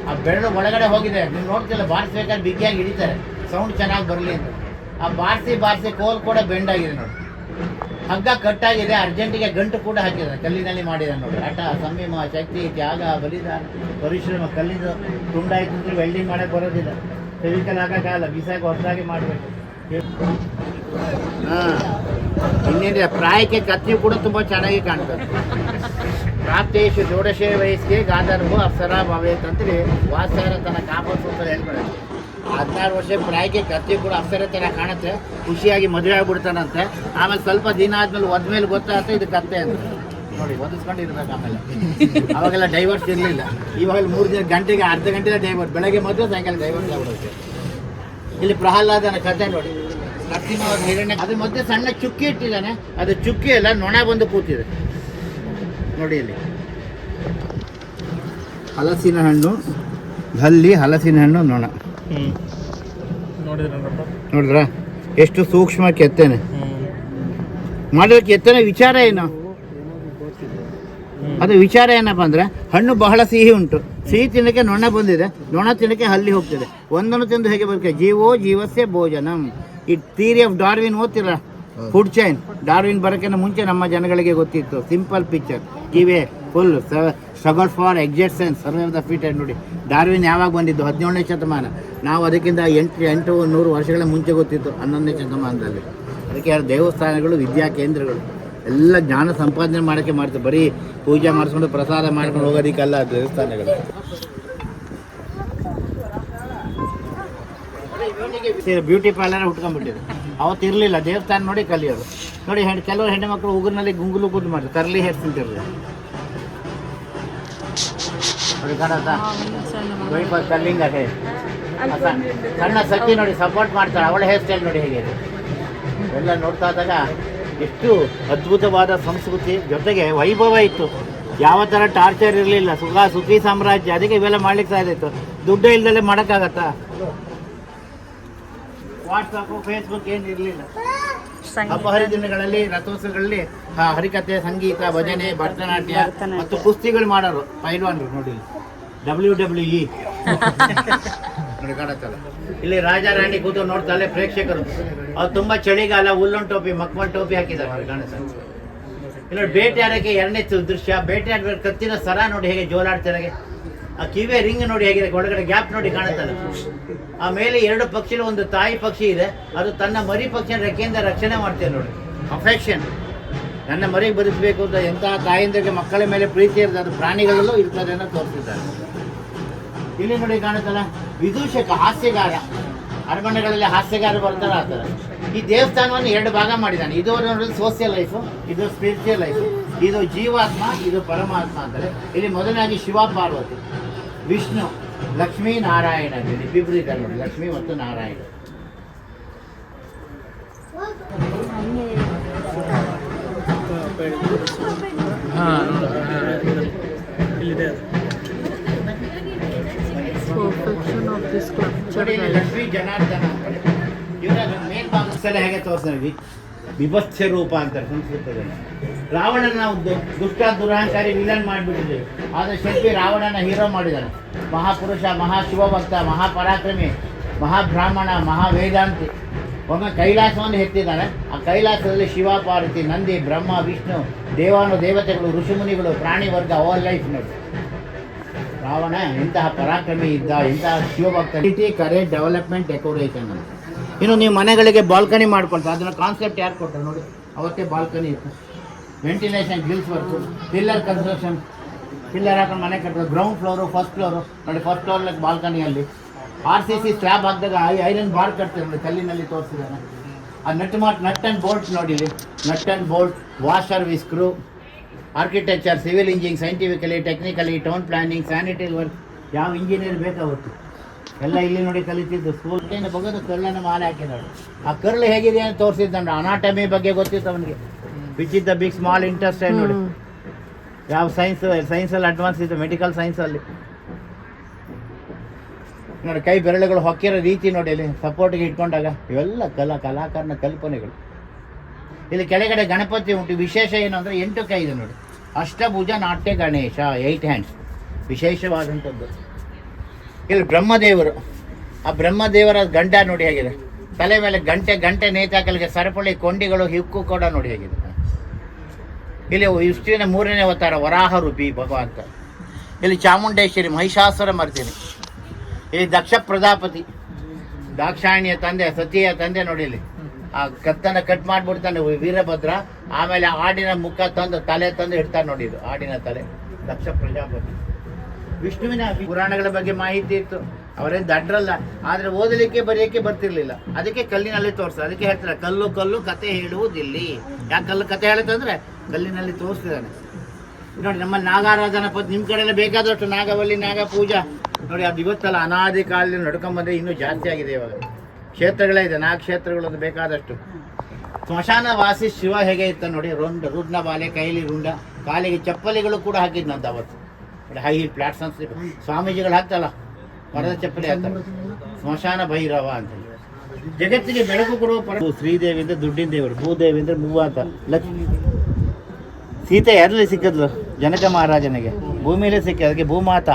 ಆ ಬೆರಳು ಒಳಗಡೆ ಹೋಗಿದೆ, ನೀವು ನೋಡ್ತಿಲ್ಲ. ಬಾರಿಸ್ಬೇಕಾದ್ರೆ ಬಿಗಿಯಾಗಿ ಹಿಡಿತಾರೆ ಸೌಂಡ್ ಚೆನ್ನಾಗಿ ಬರಲಿ ಅಂತ. ಆ ಬಾರಿಸಿ ಕೋಲ್ ಕೂಡ ಬೆಂಡಾಗಿದೆ ನೋಡಿ. ಹಗ್ಗ ಕಟ್ಟಾಗಿದೆ, ಅರ್ಜೆಂಟಿಗೆ ಗಂಟು ಕೂಡ ಹಾಕಿದ್ದಾರೆ. ಕಲ್ಲಿನಲ್ಲಿ ಮಾಡಿದ್ದಾನೆ ನೋಡಿ. ಹಠ, ಸಂಯಮ, ಶಕ್ತಿ, ತ್ಯಾಗ, ಬಲಿದಾನ, ಪರಿಶ್ರಮ. ಕಲ್ಲಿಂದು ತುಂಡಾಯ್ತು ಅಂದರೆ ವೆಲ್ಡಿಂಗ್ ಮಾಡೋಕ್ಕೆ ಬರೋದಿಲ್ಲ. ಫೆವಿಕಲ್ ಹಾಕೋಕ್ಕಾಗಲ್ಲ, ಬಿಸಾಕಿ ಹೊಸದಾಗಿ ಮಾಡಬೇಕು. ಹಾಂ ಇನ್ನೇನಿಲ್ಲ, ಪ್ರಾಯಕ್ಕೆ ಕತ್ತಿ ಕೂಡ ತುಂಬ ಚೆನ್ನಾಗಿ ಕಾಣ್ತದೆ. ಪ್ರಾಪ್ತೇಶು ಷೋಡಶೇ ವಯಸ್ಸಿಗೆ ಗಾಂಧರ್ವ ಅಪ್ಸರಾ ಭವೇತ್ ಅಂತೇಳಿ ವಾತ್ಸಾಯನ ತನ್ನ ಕಾಮಸೂತ್ರ ಹೇಳ್ತಾರೆ. 16 ವರ್ಷ ಪ್ರಾಯಕ್ಕೆ ಕತ್ತಿ ಕೂಡ ಅಪ್ಸರ ಥರ ಕಾಣುತ್ತೆ, ಖುಷಿಯಾಗಿ ಮದುವೆ ಆಗ್ಬಿಡ್ತಾನಂತೆ. ಆಮೇಲೆ ಸ್ವಲ್ಪ ದಿನ ಆದ್ಮೇಲೆ ಒದ್ಮೇಲೆ ಗೊತ್ತಾಗುತ್ತೆ ಇದು ಕತ್ತೆ ಅಂತ. ನೋಡಿ ಒದಿಸ್ಕೊಂಡಿರ್ಬೇಕು. ಆಮೇಲೆ ಅವಾಗೆಲ್ಲ ಡೈವರ್ಸ್ ಇರಲಿಲ್ಲ. ಇವಾಗ 3 ಗಂಟೆಗೆ ಅರ್ಧ ಗಂಟೆಗೆ ಡೈವರ್ಸ್, ಬೆಳಗ್ಗೆ ಮದುವೆ ಸಾಯಂಕಾಲ ಡೈವರ್ಸ್ ಆಗ್ಬಿಡುತ್ತೆ. ಇಲ್ಲಿ ಪ್ರಹ್ಲಾದನ ಕಥೆ ನೋಡಿ, ನರಸಿಂಹ ಹಿರಣ್ಯ ಅದ್ರ ಮಧ್ಯೆ ಸಣ್ಣ ಚುಕ್ಕಿ ಇಟ್ಟಿದ್ದಾನೆ, ಅದು ಚುಕ್ಕಿ ಎಲ್ಲ ನೊಣ ಬಂದು ಕೂತಿದೆ ನೋಡಿ. ಇಲ್ಲಿ ಹಲಸಿನ ಹಣ್ಣು, ಹಲಸಿನ ಹಣ್ಣು ನೊಣ ನೋಡಿದ್ರ ಎಷ್ಟು ಸೂಕ್ಷ್ಮ ಕೆತ್ತನೆ ಮಾಡಿರೋ ಕೆತ್ತನೆ. ವಿಚಾರ ಏನು? ಅದು ವಿಚಾರ ಏನಪ್ಪ ಅಂದರೆ ಹಣ್ಣು ಬಹಳ ಸಿಹಿ ಉಂಟು, ಸಿಹಿ ತಿನ್ನಕ್ಕೆ ನೊಣ ಬಂದಿದೆ, ನೊಣ ತಿನ್ನಕ್ಕೆ ಹಲ್ಲಿ ಹೋಗ್ತಿದೆ. ಒಂದನ್ನು ತಿಂದು ಹೇಗೆ ಬರುತ್ತೆ? ಜೀವೋ ಜೀವಸ್ಯ ಭೋಜನಂ. ಈ ಥಿಯರಿ ಆಫ್ ಡಾರ್ವಿನ್ ಓದ್ತಿರ? Food chain. ಡಾರ್ವಿನ್ ಬರೋಕ್ಕಿಂತ ಮುಂಚೆ ನಮ್ಮ ಜನಗಳಿಗೆ ಗೊತ್ತಿತ್ತು. Simple picture, give full struggle for existence, survive the fittest. ನೋಡಿ ಡಾರ್ವಿನ್ ಯಾವಾಗ ಬಂದಿದ್ದು? 17ನೇ ಶತಮಾನ. ನಾವು ಅದಕ್ಕಿಂತ 800 ವರ್ಷಗಳ ಮುಂಚೆ ಗೊತ್ತಿತ್ತು, 11ನೇ ಶತಮಾನದಲ್ಲಿ. ಅದಕ್ಕೆ ದೇವಸ್ಥಾನಗಳು, ವಿದ್ಯಾ ಕೇಂದ್ರಗಳು ಎಲ್ಲ ಜ್ಞಾನ ಸಂಪಾದನೆ ಮಾಡೋಕ್ಕೆ ಮಾಡ್ತಾರೆ. ಬರೀ ಪೂಜೆ ಮಾಡಿಸ್ಕೊಂಡು ಪ್ರಸಾದ ಮಾಡ್ಕೊಂಡು ಹೋಗೋದಕ್ಕಲ್ಲ ದೇವಸ್ಥಾನಗಳು. ಬ್ಯೂಟಿ ಪಾರ್ಲರ್ ಹುಟ್ಕೊಂಡ್ಬಿಟ್ಟಿದೆ. ಅವತ್ತು ಇರಲಿಲ್ಲ ದೇವಸ್ಥಾನ, ನೋಡಿ ಕಲಿಯೋದು. ನೋಡಿ ಕೆಲವರು ಹೆಣ್ಣು ಮಕ್ಕಳು ಉಗುರಿನಲ್ಲಿ ಗುಂಗುಲು ಕೂತು ಮಾಡ್ತಾರೆ, ಕರ್ಲಿ ಹೇರ್ ತಿಂತಿರಲಿಲ್ಲ. ನೋಡಿ ಕಾಣತ್ತಾ? ಕರ್ಲಿಂಗ್ ಅದೇ ಸಣ್ಣ ಸಖಿ ನೋಡಿ ಸಪೋರ್ಟ್ ಮಾಡ್ತಾಳೆ, ಅವಳ ಹೇರ್ ಸ್ಟೈಲ್ ನೋಡಿ ಹೇಗಿದೆ. ಎಲ್ಲ ನೋಡ್ತಾ ಇದ್ದಾಗ ಎಷ್ಟು ಅದ್ಭುತವಾದ ಸಂಸ್ಕೃತಿ, ಜೊತೆಗೆ ವೈಭವ ಇತ್ತು. ಯಾವ ಥರ ಟಾರ್ಚರ್ ಇರಲಿಲ್ಲ, ಸುಖಿ ಸಾಮ್ರಾಜ್ಯ. ಅದಕ್ಕೆ ಇವೆಲ್ಲ ಮಾಡ್ಲಿಕ್ಕೆ ಸಾಧ್ಯತ್ತು. ದುಡ್ಡು ಇಲ್ದಲ್ಲೇ ಮಾಡೋಕ್ಕಾಗತ್ತಾ? ವಾಟ್ಸಪ್ಪು, ಫೇಸ್ಬುಕ್ ಏನು ಇರಲಿಲ್ಲ. ಹಬ್ಬ ಹರಿದಿನಗಳಲ್ಲಿ, ರಥೋತ್ಸವಗಳಲ್ಲಿ ಹರಿಕಥೆ, ಸಂಗೀತ, ಭಜನೆ, ಭರತನಾಟ್ಯ ಮತ್ತು ಕುಸ್ತಿಗಳು ಮಾಡೋರು ಪೈಲ್ವಾನ್ರು. ನೋಡಿ WWE ನೋಡಿ ಕಾಣತ್ತಲ್ಲ. ಇಲ್ಲಿ ರಾಜ ರಾಣಿ ಕೂತು ನೋಡ್ತಾಳೆ ಪ್ರೇಕ್ಷಕರು. ಅವ್ರು ತುಂಬ ಚಳಿಗಾಲ, ಹುಲ್ಲೊನ್ ಟೋಪಿ, ಮಕ್ಮಲ್ ಟೋಪಿ ಹಾಕಿದ್ದಾರೆ ಕಾಣಿಸ್ತಾ. ಇಲ್ಲಿ ಬೇಟೆಯಾಡೋಕ್ಕೆ 2ನೇ ದೃಶ್ಯ. ಬೇಟೆಯಾಡ ಕತ್ತಿನ ಸರ ನೋಡಿ ಹೇಗೆ ಜೋಲಾಡ್ತಾರೆ. ಆ ಕಿವಿಯ ರಿಂಗ್ ನೋಡಿ ಹೇಗಿದೆ, ಒಳಗಡೆ ಗ್ಯಾಪ್ ನೋಡಿ ಕಾಣುತ್ತಲ್ಲ. ಆಮೇಲೆ 2 ಪಕ್ಷಿಗಳು, ಒಂದು ತಾಯಿ ಪಕ್ಷಿ ಇದೆ, ಅದು ತನ್ನ ಮರಿ ಪಕ್ಷಿಯ ರೆಕ್ಕೆಯಿಂದ ರಕ್ಷಣೆ ಮಾಡ್ತೇವೆ ನೋಡಿ. ಅಫೆಕ್ಷನ್, ನನ್ನ ಮರಿಗೆ ಬದುಕಬೇಕು ಅಂತ ಎಂತಹ ತಾಯಿಂದರಿಗೆ ಮಕ್ಕಳ ಮೇಲೆ ಪ್ರೀತಿ ಇರ್ತದೆ, ಅದು ಪ್ರಾಣಿಗಳಲ್ಲೂ ಇರ್ತದೆ ಅಂತ ತೋರಿಸಿದ್ದಾರೆ. ಇಲ್ಲಿ ನೋಡಿ ಕಾಣುತ್ತಲ್ಲ, ವಿದೂಷಕ, ಹಾಸ್ಯಗಾರ. ಅರಮನೆಗಳಲ್ಲಿ ಹಾಸ್ಯಗಾರ ಬರ್ತಾರೆ ಆ ಥರ. ಈ ದೇವಸ್ಥಾನವನ್ನು 2 ಭಾಗ ಮಾಡಿದ್ದಾನೆ. ಇದು ನೋಡಿ ಸೋಷಿಯಲ್ ಲೈಫು, ಇದು ಸ್ಪಿರಿಚುವಲ್ ಲೈಫು. ಇದು ಜೀವಾತ್ಮ, ಇದು ಪರಮಾತ್ಮ ಅಂತಾರೆ. ಇಲ್ಲಿ ಮೊದಲನಾಗಿ ಶಿವ ಪಾರ್ವತಿ, ವಿಷ್ಣು, ಲಕ್ಷ್ಮೀ ನಾರಾಯಣ. ಇಬ್ಬಿಬ್ರು ಇದ್ದಾರೆ ನೋಡಿ, ಲಕ್ಷ್ಮೀ ಮತ್ತು ನಾರಾಯಣ. ಲಕ್ಷ್ಮೀ ಜನಾರ್ದನ ಇವರ ಮೇನ್ ಭಾಗಸ್ಥಳ ಹೇಗೆ ತೋರಿಸ್ತೀವಿ, ವಿಭತ್ಸ ರೂಪ ಅಂತಾರೆ ಸಂಸ್ಕೃತದಲ್ಲಿ. ರಾವಣನ ನಾವು ದುಷ್ಟ ದುರಹಂಕಾರಿ ವಿಲನ್ ಮಾಡಿಬಿಟ್ಟಿದ್ದೇವೆ, ಆದರೆ ಶಿಲ್ಪಿ ರಾವಣನ ಹೀರೋ ಮಾಡಿದ್ದಾನೆ. ಮಹಾಪುರುಷ, ಮಹಾಶಿವಭಕ್ತ, ಮಹಾಪರಾಕ್ರಮಿ, ಮಹಾಬ್ರಾಹ್ಮಣ, ಮಹಾವೇದಾಂತಿ. ಒಮ್ಮೆ ಕೈಲಾಸವನ್ನು ಎತ್ತಿದ್ದಾನೆ. ಆ ಕೈಲಾಸದಲ್ಲಿ ಶಿವ, ಪಾರ್ವತಿ, ನಂದಿ, ಬ್ರಹ್ಮ, ವಿಷ್ಣು, ದೇವತೆಗಳು, ಋಷಿಮುನಿಗಳು, ಪ್ರಾಣಿ ವರ್ಗ, ಆಲ್ ಲೈಫ್ ನೋಡಿ. ರಾವಣ ಎಂತಹ ಪರಾಕ್ರಮಿ ಇದ್ದ, ಎಂತಹ ಶಿವಭಕ್ತ. ಕರೇಜ್, ಡೆವಲಪ್ಮೆಂಟ್, ಡೆಕೋರೇಷನ್ ಅಂತ. ಇನ್ನು ನೀವು ಮನೆಗಳಿಗೆ ಬಾಲ್ಕನಿ ಮಾಡ್ಕೊಳ್ತಾರೆ, ಅದನ್ನ ಕಾನ್ಸೆಪ್ಟ್ ಯಾರು ಕೊಟ್ಟರು ನೋಡಿ, ಅವತ್ತೇ ಬಾಲ್ಕನಿ ಇತ್ತು. Ventilation, grills work, pillar construction, pillar ಹಾಕೊಂಡು ಮನೆ ಕಟ್ಟೋದು. ಗ್ರೌಂಡ್ ಫ್ಲೋರು, ಫಸ್ಟ್ ಫ್ಲೋರು ನೋಡಿ. ಫಸ್ಟ್ ಫ್ಲೋರ್ಲಿ ಬಾಲ್ಕನಿಯಲ್ಲಿ RCC ಸ್ಲ್ಯಾಬ್ ಹಾಕಿದಾಗ ಐರನ್ ಬಾರ್ ಕಟ್ತಾರೆ ನೋಡಿ, ಕಲ್ಲಿನಲ್ಲಿ ತೋರಿಸಿದ್ದಾನೆ. ಆ ನಟ್ ಆ್ಯಂಡ್ ಬೋಲ್ಟ್ ನೋಡಿ, ಇಲ್ಲಿ nut and bolt, washer with screw. Architecture, civil engineering, scientifically, technically, town planning, sanitary work. ಯಾವ ಇಂಜಿನಿಯರ್ ಬೇಕಾಗುತ್ತೆ ಎಲ್ಲ ಇಲ್ಲಿ ನೋಡಿ ಕಲಿತಿದ್ದು. ಸ್ಕೂಲ್ಗೆ ಬಗ್ಗದು ಕರ್ಳನ ಮಾಲೆ ಹಾಕಿ ನೋಡಿ. ಆ ಕರ್ಳು ಹೇಗಿದೆ ಅಂತ ತೋರಿಸಿದ್ದಾನೆ. ಅನಾಟಮಿ ಬಗ್ಗೆ ಗೊತ್ತಿತ್ತು ಅವನಿಗೆ. Which is the big small intestine ನೋಡಿ. ಯಾವ ಸೈನ್ಸಲ್ಲಿ ಅಡ್ವಾನ್ಸ್ ಇತ್ತು, ಮೆಡಿಕಲ್ ಸೈನ್ಸಲ್ಲಿ ನೋಡಿ. ಕೈ ಬೆರಳುಗಳು ಹೊಕ್ಕಿರೋ ರೀತಿ ನೋಡಿ, ಇಲ್ಲಿ ಸಪೋರ್ಟ್ಗೆ ಇಟ್ಕೊಂಡಾಗ. ಇವೆಲ್ಲ ಕಲಾಕಾರನ ಕಲ್ಪನೆಗಳು. ಇಲ್ಲಿ ಕೆಳಗಡೆ ಗಣಪತಿ ಉಂಟು. ವಿಶೇಷ ಏನು ಅಂದರೆ 8 ಕೈ ಇದೆ ನೋಡಿ. ಅಷ್ಟಭುಜ ನಾಟ್ಯ ಗಣೇಶ, 8 ಹ್ಯಾಂಡ್ಸ್, ವಿಶೇಷವಾದಂಥದ್ದು. ಇಲ್ಲಿ ಬ್ರಹ್ಮದೇವರು, ಆ ಬ್ರಹ್ಮದೇವರ ಗಂಡ ನೋಡಿ ಹೇಗಿದೆ. ತಲೆ ಮೇಲೆ ಗಂಟೆ ನೇತಾಕಲಿಗೆ ಸರಪಳಿ, ಕೊಂಡಿಗಳು, ಹಿಕ್ಕು ಕೂಡ ನೋಡಿ ಹೇಗಿದೆ. ಇಲ್ಲಿ ವಿಷ್ಣುವಿನ 3ನೇ ಅವತಾರ ವರಾಹ ರೂಪಿ ಭಗವಂತ. ಇಲ್ಲಿ ಚಾಮುಂಡೇಶ್ವರಿ, ಮಹಿಷಾಸುರ ಮರ್ದಿನಿ. ಇಲ್ಲಿ ದಕ್ಷ ಪ್ರಜಾಪತಿ, ದಾಕ್ಷಾಯಣಿಯ ತಂದೆ, ಸತಿಯ ತಂದೆ ನೋಡಿ. ಇಲ್ಲಿ ಆ ಕತ್ತನ್ನ ಕಟ್ ಮಾಡ್ಬಿಡ್ತಾನೆ ವೀರಭದ್ರ. ಆಮೇಲೆ ಆಡಿನ ಮುಖ ತಂದು ತಲೆ ತಂದು ಇಡ್ತಾನೆ ನೋಡಿ, ಇದು ಆಡಿನ ತಲೆ. ದಕ್ಷ ಪ್ರಜಾಪತಿ. ವಿಷ್ಣುವಿನ ಪುರಾಣಗಳ ಬಗ್ಗೆ ಮಾಹಿತಿ ಇತ್ತು, ಅವರೇನು ದಡ್ರಲ್ಲ, ಆದರೆ ಓದಲಿಕ್ಕೆ ಬರೆಯೋಕ್ಕೆ ಬರ್ತಿರ್ಲಿಲ್ಲ. ಅದಕ್ಕೆ ಕಲ್ಲಿನಲ್ಲಿ ತೋರಿಸ್ತಾರೆ. ಅದಕ್ಕೆ ಹೇಳ್ತಾರೆ ಕಲ್ಲು ಕಲ್ಲು ಕತೆ ಹೇಳುವುದಿಲ್ಲಿ. ಯಾಕೆ ಕಲ್ಲು ಕತೆ ಹೇಳುತ್ತಂದ್ರೆ ಕಲ್ಲಿನಲ್ಲಿ ತೋರಿಸ್ತಿದ್ದಾನೆ ನೋಡಿ. ನಮ್ಮ ನಾಗಾರಾಧನಾ ಪದ್ಧತಿ ನಿಮ್ಮ ಕಡೆ ಎಲ್ಲ ಬೇಕಾದಷ್ಟು ನಾಗವಲ್ಲಿ ನಾಗ ಪೂಜಾ ನೋಡಿ, ಅದು ಇವತ್ತಲ್ಲ ಅನಾದಿ ಕಾಲದಲ್ಲಿ ನಡ್ಕೊಂಡ್ಬಂದ್ರೆ ಇನ್ನೂ ಜಾಸ್ತಿ ಆಗಿದೆ. ಇವಾಗ ಕ್ಷೇತ್ರಗಳೇ ಇದೆ, 4 ಕ್ಷೇತ್ರಗಳು ಅದು ಬೇಕಾದಷ್ಟು. ಸ್ಮಶಾನ ವಾಸಿ ಶಿವ ಹೇಗೆ ಇತ್ತ ನೋಡಿ, ರುಂಡ ಬಾಲೆ, ಕೈಲಿ ರುಂಡ, ಕಾಲಿಗೆ ಚಪ್ಪಲಿಗಳು ಕೂಡ ಹಾಕಿದ್ನಂತ ಅವತ್ತು. ಹೈ ಹೀಲ್ ಫ್ಲಾಟ್ಸ್ ಅಂತ ಸ್ವಾಮೀಜಿಗಳು ಹಾಕ್ತಲ್ಲ, ಮರದ ಚಪ್ಪಲಿ ಹಾಕ್ತಾರೆ. ಸ್ಮಶಾನ ಭೈರವ ಅಂತ. ಜಗತ್ತಿಗೆ ಬೆಳಕು ಕೊಡುವ ಶ್ರೀದೇವಿ ಅಂದ್ರೆ ದುಡ್ಡಿನ ದೇವರು, ಭೂದೇವಿ ಅಂದ್ರೆ ಮೂವಾತ, ಲಕ್ಷ್ಮೀ. ಸೀತೆ ಯಾರಲ್ಲಿ ಸಿಕ್ಕಿದ್ಲು? ಜನಕ ಮಹಾರಾಜನಿಗೆ ಭೂಮಿಯಲ್ಲೇ ಸಿಕ್ಕ, ಅದಕ್ಕೆ ಭೂಮಾತ.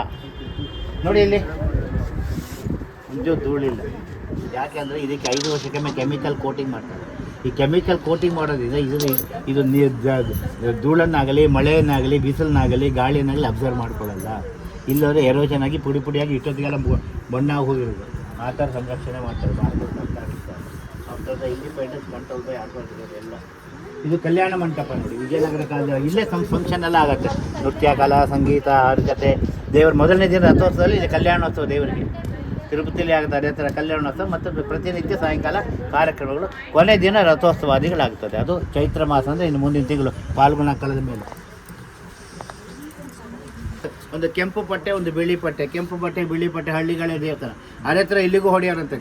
ನೋಡಿ ಇಲ್ಲಿ ಒಂದು ಧೂಳಿಲ್ಲ. ಯಾಕೆಂದರೆ ಇದಕ್ಕೆ 5 ವರ್ಷಕ್ಕೊಮ್ಮೆ ಕೆಮಿಕಲ್ ಕೋಟಿಂಗ್ ಮಾಡ್ತಾರೆ. ಈ ಕೆಮಿಕಲ್ ಕೋಟಿಂಗ್ ಮಾಡೋದ್ರಿಂದ ಇದು ಧೂಳನ್ನಾಗಲಿ, ಮಳೆಯನ್ನಾಗಲಿ, ಬಿಸಿಲನ್ನಾಗಲಿ, ಗಾಳಿಯನ್ನಾಗಲಿ ಅಬ್ಸರ್ವ್ ಮಾಡ್ಕೊಳ್ಳಲ್ಲ. ಇಲ್ಲದ್ರೆ ಎರೋಜನ್ ಆಗಿ ಪುಡಿ ಪುಡಿಯಾಗಿ ಇಷ್ಟೊತ್ತಿಗೆಲ್ಲ ಬಣ್ಣ ಹೋಗಿರೋದು. ಆ ಥರ ಸಂರಕ್ಷಣೆ ಮಾಡ್ತಾರೆ ಭಾರತದ ಸರ್ಕಾರ. ಇಂಡಿಪೆಂಡೆನ್ಸ್ ಕಂಟ್ರೋಲ್ ಬೈ ಆರ್ಗನೈಸೇಷನ್ ಎಲ್ಲ. ಇದು ಕಲ್ಯಾಣ ಮಂಟಪ ನೋಡಿ, ವಿಜಯನಗರ ಕಾಲದಲ್ಲಿ ಇಲ್ಲೇ ಫಂಕ್ಷನ್ ಎಲ್ಲ ಆಗುತ್ತೆ. ನೃತ್ಯ, ಕಲಾ, ಸಂಗೀತ, ಹರಕತೆ. ದೇವರ ಮೊದಲನೇ ದಿನ ರಥೋತ್ಸವದಲ್ಲಿ ಇದೆ ಕಲ್ಯಾಣೋತ್ಸವ ದೇವರಿಗೆ. ತಿರುಪತಿಯಲ್ಲಿ ಆಗುತ್ತೆ ಅದೇ ಥರ ಕಲ್ಯಾಣೋತ್ಸವ. ಮತ್ತು ಪ್ರತಿನಿತ್ಯ ಸಾಯಂಕಾಲ ಕಾರ್ಯಕ್ರಮಗಳು. ಕೊನೆ ದಿನ ರಥೋತ್ಸವಾದಿಗಳಾಗ್ತದೆ. ಅದು ಚೈತ್ರ ಮಾಸ ಅಂದರೆ ಇನ್ನು ಮುಂದಿನ ತಿಂಗಳು ಪಾಲ್ಗುಣ ಕಾಲದ ಮೇಲೆ. ಒಂದು ಕೆಂಪು ಪಟ್ಟೆ, ಒಂದು ಬಿಳಿ ಪಟ್ಟೆ. ಕೆಂಪು ಪಟ್ಟೆ, ಬಿಳಿ ಪಟ್ಟೆ ಹಳ್ಳಿಗಳೇ ದೇವಸ್ಥಾನ. ಅದೇ ಥರ ಇಲ್ಲಿಗೂ ಹೊಡೆಯೋರಂತೆ.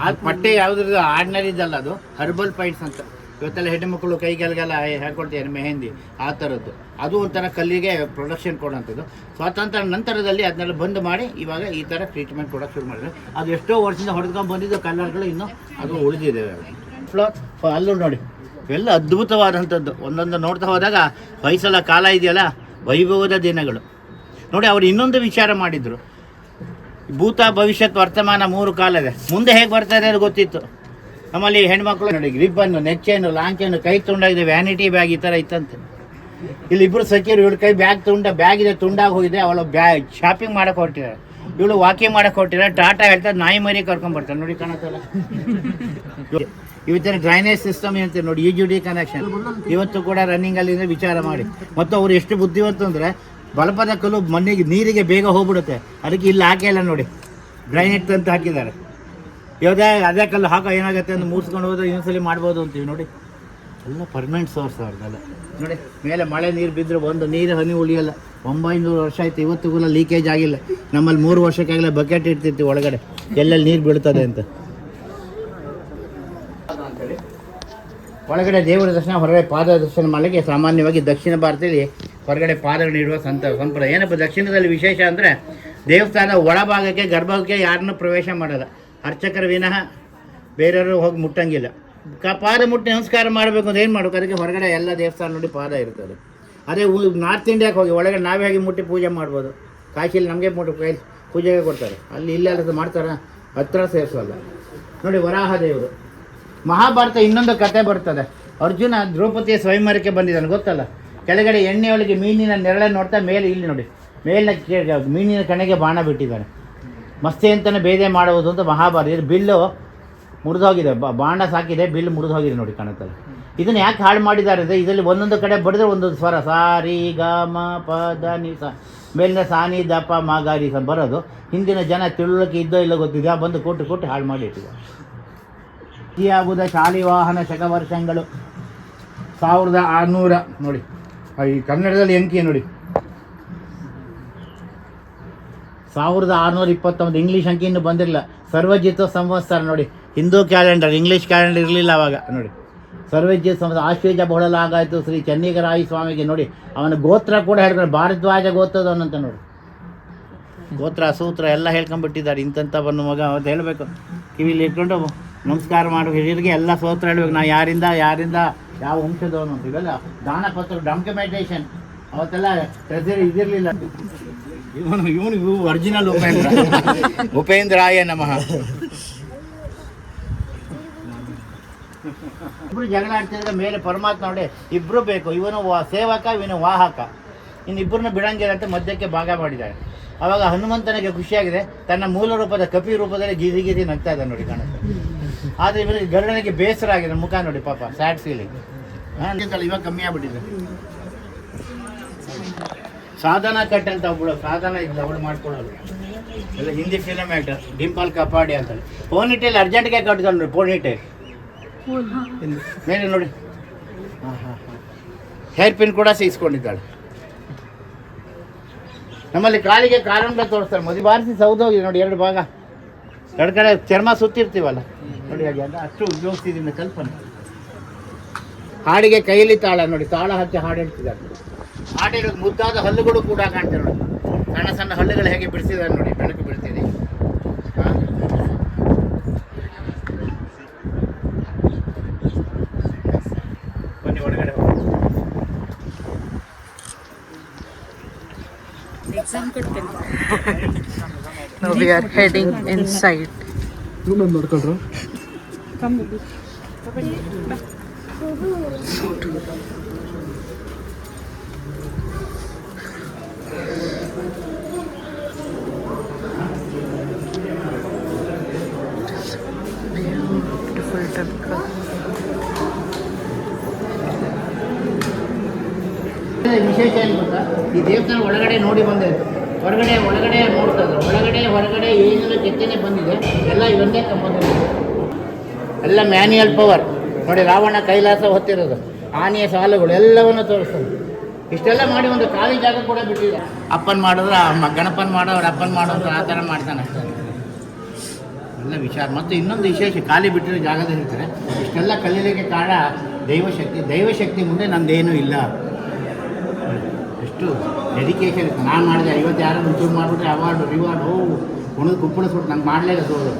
ಆ ಪಟ್ಟೆ ಯಾವುದ್ರದ್ದು ಆರ್ಡಿನರಿದಲ್ಲ, ಅದು ಹರ್ಬಲ್ ಪೈಟ್ಸ್ ಅಂತ. ಇವತ್ತೆಲ್ಲ ಹೆಣ್ಣುಮಕ್ಕಳು ಕೈಗೆಲ್ಲ ಹಾಕೊಳ್ತಾರೆ ಮೆಹಂದಿ, ಆ ಥರದ್ದು. ಅದು ಒಂಥರ ಕಲ್ಲಿಗೆ ಪ್ರೊಡಕ್ಷನ್ ಕೊಡೋಂಥದ್ದು. ಸ್ವಾತಂತ್ರ್ಯ ನಂತರದಲ್ಲಿ ಅದನ್ನೆಲ್ಲ ಬಂದ್ ಮಾಡಿ ಇವಾಗ ಈ ಥರ ಟ್ರೀಟ್ಮೆಂಟ್ ಕೊಡೋಕ್ಕೆ ಶುರು ಮಾಡಿದ್ರೆ. ಅದು ಎಷ್ಟೋ ವರ್ಷದಿಂದ ಹೊಡೆದ್ಕೊಂಡು ಬಂದಿದ್ದು ಕಲ್ಲರ್ಗಳು ಇನ್ನೂ ಅದು ಉಳಿದಿದೆ. ಅಲ್ಲೂ ನೋಡಿ ಇವೆಲ್ಲ ಅದ್ಭುತವಾದಂಥದ್ದು. ಒಂದೊಂದು ನೋಡ್ತಾ ಹೋದಾಗ ಹೊಯ್ಸಳ ಕಾಲ ಇದೆಯಲ್ಲ, ವೈಭವದ ದಿನಗಳು ನೋಡಿ. ಅವರು ಇನ್ನೊಂದು ವಿಚಾರ ಮಾಡಿದರು, ಭೂತ, ಭವಿಷ್ಯತ್, ವರ್ತಮಾನ 3 ಕಾಲ ಇದೆ. ಮುಂದೆ ಹೇಗೆ ಬರ್ತಾ ಇದೆ ಅದು ಗೊತ್ತಿತ್ತು. ನಮ್ಮಲ್ಲಿ ಹೆಣ್ಮಕ್ಳು ನೋಡಿ ರಿಬ್ಬನ್ನು, ನೆಚ್ಚೇನು, ಲಾಂಚೇನು, ಕೈ ತುಂಡಾಗಿದೆ, ವ್ಯಾನಿಟಿ ಬ್ಯಾಗ್ ಈ ಥರ ಇತ್ತಂತೆ. ಇಲ್ಲಿ ಇಬ್ಬರು ಸಚಿವರು, ಇವಳು ಕೈ ಬ್ಯಾಗ್ ಇದೆ, ತುಂಡಾಗಿ ಹೋಗಿದೆ. ಅವಳು ಶಾಪಿಂಗ್ ಮಾಡಕ್ಕೆ ಹೊರಟಿದ್ದಾರೆ, ಇವಳು ವಾಕಿಂಗ್ ಮಾಡಕ್ಕೆ ಹೊರಟಿದ್ದಾರೆ. ಟಾಟಾ ಹೇಳ್ತಾರೆ ನಾಯಿ ಮರಿ ಕರ್ಕೊಂಡ್ಬರ್ತಾರೆ ನೋಡಿ, ಕಾಣತ್ತಲ್ಲ. ಇವತ್ತಿನ ಡ್ರೈನೇಜ್ ಸಿಸ್ಟಮ್ ಏನಂತ ನೋಡಿ, UGD ಕನೆಕ್ಷನ್ ಇವತ್ತು ಕೂಡ ರನ್ನಿಂಗಲ್ಲಿ ವಿಚಾರ ಮಾಡಿ. ಮತ್ತು ಅವ್ರು ಎಷ್ಟು ಬುದ್ಧಿವಂತ ಅಂದರೆ ಬಲಪದ ಕಲ್ಲು ಮಣ್ಣಿಗೆ ನೀರಿಗೆ ಬೇಗ ಹೋಗ್ಬಿಡುತ್ತೆ. ಅದಕ್ಕೆ ಇಲ್ಲಿ ಹಾಕಿಲ್ಲ ನೋಡಿ, ಡ್ರೈನೇಜ್ ಅಂತ ಹಾಕಿದ್ದಾರೆ. ಯಾವುದೇ ಅದೇ ಕಲ್ಲು ಹಾಕೋ ಏನಾಗುತ್ತೆ ಅಂತ ಮೂರ್ಸ್ಕೊಂಡು ಹೋದ್ರೆ ಇನ್ನೊಂದ್ಸಲಿ ಮಾಡ್ಬೋದು ಅಂತೀವಿ ನೋಡಿ. ಎಲ್ಲ ಪರ್ಮನೆಂಟ್ ಸೋರ್ಸ್ ಅವ್ರದ್ದೆಲ್ಲ ನೋಡಿ. ಮೇಲೆ ಮಳೆ ನೀರು ಬಿದ್ದರೆ ಒಂದು ನೀರು ಹನಿ ಉಳಿಯಲ್ಲ. 900 ವರ್ಷ ಆಯಿತು, ಇವತ್ತಿಗೂ ಲೀಕೇಜ್ ಆಗಿಲ್ಲ. ನಮ್ಮಲ್ಲಿ 3 ವರ್ಷಕ್ಕಾಗಲೇ ಬಕೆಟ್ ಇಡ್ತಿರ್ತೀವಿ ಒಳಗಡೆ, ಎಲ್ಲೆಲ್ಲಿ ನೀರು ಬೀಳ್ತದೆ ಅಂತ. ಒಳಗಡೆ ದೇವರ ದರ್ಶನ, ಹೊರಗಡೆ ಪಾದ ದರ್ಶನ ಮಾಡಲಿಕ್ಕೆ ಸಾಮಾನ್ಯವಾಗಿ ದಕ್ಷಿಣ ಭಾರತದಲ್ಲಿ ಹೊರಗಡೆ ಪಾದಗಳು ನೀಡುವ ಸಂಪ್ರದಾಯ. ಏನಪ್ಪ ದಕ್ಷಿಣದಲ್ಲಿ ವಿಶೇಷ ಅಂದರೆ ದೇವಸ್ಥಾನ ಒಳಭಾಗಕ್ಕೆ, ಗರ್ಭಕ್ಕೆ ಯಾರನ್ನೂ ಪ್ರವೇಶ ಮಾಡಲ್ಲ. ಅರ್ಚಕರ ವಿನಃ ಬೇರೆಯವರು ಹೋಗಿ ಮುಟ್ಟಂಗಿಲ್ಲ. ಪಾದ ಮುಟ್ಟಿ ನಮಸ್ಕಾರ ಮಾಡಬೇಕು ಅಂತ ಏನು ಮಾಡಬೇಕು, ಅದಕ್ಕೆ ಹೊರಗಡೆ ಎಲ್ಲ ದೇವಸ್ಥಾನ ನೋಡಿ ಪಾದ ಇರ್ತದೆ. ಅದೇ ನಾರ್ತ್ ಇಂಡಿಯಾಕ್ಕೆ ಹೋಗಿ ಒಳಗಡೆ ನಾವೇ ಹೋಗಿ ಮುಟ್ಟಿ ಪೂಜೆ ಮಾಡ್ಬೋದು. ಕಾಶಿಯಲ್ಲಿ ನಮಗೆ ಮುಟ್ಟಿ ಕೈ ಪೂಜೆಗೆ ಕೊಡ್ತಾರೆ, ಅಲ್ಲಿ ಇಲ್ಲೆಲ್ಲ ಮಾಡ್ತಾರೆ, ಹತ್ರ ಸೇರಿಸೋಲ್ಲ ನೋಡಿ. ವರಾಹ ದೇವರು. ಮಹಾಭಾರತ ಇನ್ನೊಂದು ಕತೆ ಬರ್ತದೆ. ಅರ್ಜುನ ದ್ರೌಪದಿಯ ಸ್ವಯಂವರಕ್ಕೆ ಬಂದಿದ್ದಾನೆ ಗೊತ್ತಲ್ಲ. ಕೆಳಗಡೆ ಎಣ್ಣೆಯೊಳಗೆ ಮೀನಿನ ನೆರಳೆ ನೋಡ್ತಾ ಮೇಲೆ ಇಲ್ಲಿ ನೋಡಿ, ಮೇಲಿನ ಮೀನಿನ ಕಣೆಗೆ ಬಾಣ ಬಿಟ್ಟಿದ್ದಾನೆ. ಮಸ್ತಿ ಅಂತಲೇ ಬೇದೆ ಮಾಡುವುದು ಅಂತ ಮಹಾಭಾರತ. ಇದು ಬಿಲ್ಲು ಮುರಿದೋಗಿದೆ, ಬಾಣ ಸಾಕಿದೆ, ಬಿಲ್ ಮುರಿದೋಗಿದೆ ನೋಡಿ, ಕಾಣುತ್ತಲ್ಲ. ಇದನ್ನು ಯಾಕೆ ಹಾಳು ಮಾಡಿದ್ದಾರೆ ಅಂದರೆ ಇದರಲ್ಲಿ ಒಂದೊಂದು ಕಡೆ ಬಡಿದ್ರೆ ಒಂದೊಂದು ಸ್ವರ, ಸಾ ರಿ ಗ ಮ ಪ ದ ನಿ ಸ, ಮೇಲಿನ ಸಾನಿ ದ ಪ ಮ ಗ ರಿ ಸ ಬರೋದು. ಹಿಂದಿನ ಜನ ತಿಳುವಳಿಕೆ ಇದ್ದೋ ಇಲ್ಲ ಗೊತ್ತಿದೆ, ಬಂದು ಕೊಟ್ಟು ಹಾಳು ಮಾಡಿ ಇಟ್ಟಿದೆ. ಆಗುವುದ ಶಾಲಿವಾಹನ ಶಕವರ್ಷಗಳು 1600 ನೋಡಿ. ಈ ಕನ್ನಡದಲ್ಲಿ ಅಂಕಿ ನೋಡಿ 1629. ಇಂಗ್ಲೀಷ್ ಅಂಕಿ ಇನ್ನೂ ಬಂದಿರಲಿಲ್ಲ. ಸರ್ವಜಿತ ಸಂವತ್ಸರ ನೋಡಿ, ಹಿಂದೂ ಕ್ಯಾಲೆಂಡರ್, ಇಂಗ್ಲೀಷ್ ಕ್ಯಾಲೆಂಡರ್ ಇರಲಿಲ್ಲ ಅವಾಗ ನೋಡಿ. ಸರ್ವಜಿತ ಸಂವತ್ಸರ. ಆಶ್ವೇಜ ಬಹುಳಲಾಗಾಯಿತು ಶ್ರೀ ಚೆನ್ನಿಗರಾಯಿ ಸ್ವಾಮಿಗೆ ನೋಡಿ. ಅವನ ಗೋತ್ರ ಕೂಡ ಹೇಳ್ತಾರೆ, ಭಾರದ್ವಾಜ ಗೋತ್ರದವನಂತ ನೋಡಿ. ಗೋತ್ರ ಸೂತ್ರ ಎಲ್ಲ ಹೇಳ್ಕೊಂಡ್ಬಿಟ್ಟಿದ್ದಾರೆ. ಇಂಥವನು ಮಗ ಅಂತ ಹೇಳಬೇಕು, ಕಿವಿಲಿ ಇಟ್ಕೊಂಡು ನಮಸ್ಕಾರ ಮಾಡೋ ಹಿರಿಯರಿಗೆ ಎಲ್ಲ ಸ್ತೋತ್ರ ಹೇಳ್ಬೇಕು. ನಾವು ಯಾರಿಂದ ಯಾವ ವಂಶದವನು ಅಂತ. ಇವೆಲ್ಲ ದಾನ ಪತ್ರ, ಡಾಕ್ಯುಮೆಂಟೇಷನ್ ಅವತ್ತೆಲ್ಲ ಟ್ರೆಸರಿ ಇದಿರಲಿಲ್ಲ. ಇವನು ಒರಿಜಿನಲ್ ಉಪೇಂದ್ರಾಯ ನಮಃ. ಇಬ್ರು ಜಗಳ ಆಡ್ತಿದ್ರೆ ಮೇಲೆ ಪರಮಾತ್ಮ ನೋಡಿ, ಇಬ್ರು ಬೇಕು. ಇವನು ಸೇವಕ, ಇವನು ವಾಹಕ. ಇನ್ನಿಬ್ಬರನ್ನ ಬಿಡಂಗಿಲ್ಲ ಅಂತ ಮಧ್ಯಕ್ಕೆ ಭಾಗ ಮಾಡಿದ್ದಾರೆ. ಆವಾಗ ಹನುಮಂತನಿಗೆ ಖುಷಿಯಾಗಿದೆ, ತನ್ನ ಮೂಲ ರೂಪದ ಕಪಿ ರೂಪದಲ್ಲಿ ಗೀದಿ ನಗ್ತಾ ಇದ್ದಾನೆ ನೋಡಿ, ಕಾಣುತ್ತೆ. ಆದರೆ ಇವನಿಗೆ ಗರುಡನಿಗೆ ಬೇಸರ ಆಗಿದೆ, ಮುಖ ನೋಡಿ ಪಾಪ, ಸ್ಯಾಡ್ ಫೀಲಿಂಗ್. ಇವಾಗ ಕಮ್ಮಿ ಆಗ್ಬಿಟ್ಟಿದೆ. ಸಾಧನಾ ಕಟ್ ಅಂತ ಒಬ್ಬಳು, ಸಾಧನ ಇಲ್ಲ ಅವಳು ಮಾಡ್ಕೊಳ್ಳೋದು ಎಲ್ಲ ಹಿಂದಿ ಫಿಲಮ್ ಆ್ಯಕ್ಟರ್, ಡಿಂಪಲ್ ಕಪಾಡಿ ಅಂತ. ಪೋನಿಟೇಲ್ ಅರ್ಜೆಂಟ್ಗೆ ಕಟ್ಕೊಂಡು ಪೋನಿಟೇಲ್ ಮೇಲೆ ನೋಡಿ. ಹೇರ್ ಪಿನ್ ಕೂಡ ಸಿಗಿಸ್ಕೊಂಡಿದ್ದಾಳೆ. ನಮ್ಮಲ್ಲಿ ಕಾಲಿಗೆ ಕಾಲಂಬ ತೋರಿಸ್ತಾರೆ, ಮದುವೆ ಬಾರಿಸಿ ಸೌದೋಗಿದೆ ನೋಡಿ, 2 ಭಾಗ, 2 ಕಡೆ ಚರ್ಮ ಸುತ್ತಿರ್ತೀವಲ್ಲ ನೋಡಿ, ಹಾಗೆ ಅದು ಅಷ್ಟು ಉಪಯೋಗಿಸ್ತಿದ್ದೀನಿ ಕಲ್ಪನೆ. ಹಾಡಿಗೆ ಕೈಯಲ್ಲಿ ತಾಳ ನೋಡಿ, ತಾಳ ಹಚ್ಚಿ ಹಾಡು ಹೇಳ್ತಿದ್ದಾರೆ. ಹಾಡಿರೋದು ಮುದ್ದಾದ ಹಲ್ಲುಗಳು ಕೂಡ ಕಾಣ್ತಾರೆ ನೋಡಿ, ಸಣ್ಣ ಸಣ್ಣ ಹಲ್ಲುಗಳು ಹೇಗೆ ಬಿಡಿಸಿದ್ದಾರೆ ನೋಡಿ, ಬೆಳಕು ಬೀಳ್ತಿದೆ. ಬನ್ನಿ ಒಳಗಡೆ ಹೋಗಿ. Now we are heading inside. ನೋಡ್ಕೊಳ್ರು Beautiful temple. ವಿಶೇಷ ಏನು ಗೊತ್ತಾ, ಈ ದೇವಸ್ಥಾನ ಒಳಗಡೆ ನೋಡಿ ಬಂದಾಯ್ತು, ಹೊರಗಡೆ ನೋಡ್ತಾ ಇದ್ರು, ಹೊರಗಡೆ ಏನೆಲ್ಲ ಕೆತ್ತನೆ ಬಂದಿದೆ ಎಲ್ಲ ಇವನ್ನೇ ಕಂಬಂದಿದೆ, ಎಲ್ಲ ಮ್ಯಾನ್ಯಲ್ ಪವರ್ ನೋಡಿ. ರಾವಣ ಕೈಲಾಸ ಹೊತ್ತಿರೋದು, ಆನೆಯ ಸಾಲುಗಳು ಎಲ್ಲವನ್ನು ತೋರಿಸ್ತದೆ. ಇಷ್ಟೆಲ್ಲ ಮಾಡಿ ಒಂದು ಖಾಲಿ ಜಾಗ ಕೂಡ ಬಿಟ್ಟಿದೆ. ಅಪ್ಪನ ಮಾಡಿದ್ರೆ ಗಣಪನ ಮಾಡೋರು, ಅಪ್ಪನ ಮಾಡೋರು ಆ ಥರ ಮಾಡ್ತಾನೆ ಅಷ್ಟೇ ಎಲ್ಲ ವಿಚಾರ. ಮತ್ತು ಇನ್ನೊಂದು ವಿಶೇಷ, ಖಾಲಿ ಬಿಟ್ಟಿರೋ ಜಾಗದ ಹೇಳ್ತಾರೆ, ಇಷ್ಟೆಲ್ಲ ಕಲೀಲಿಕ್ಕೆ ಕಾರಣ ದೈವಶಕ್ತಿ ಮುಂದೆ ನಂದೇನೂ ಇಲ್ಲ. ಎಷ್ಟು ಡೆಡಿಕೇಶನ್ ನಾನು ಮಾಡಿದೆ. 50 ಯಾರು ಮುಂಚೂರು ಮಾಡಿಬಿಟ್ರೆ ಅವಾರ್ಡು ರಿವಾರ್ಡು ಉಣಿದು ಕುಪ್ಪಳಿಸ್ಬಿಟ್ಟು ನಂಗೆ ಮಾಡಲೇ ತೋರು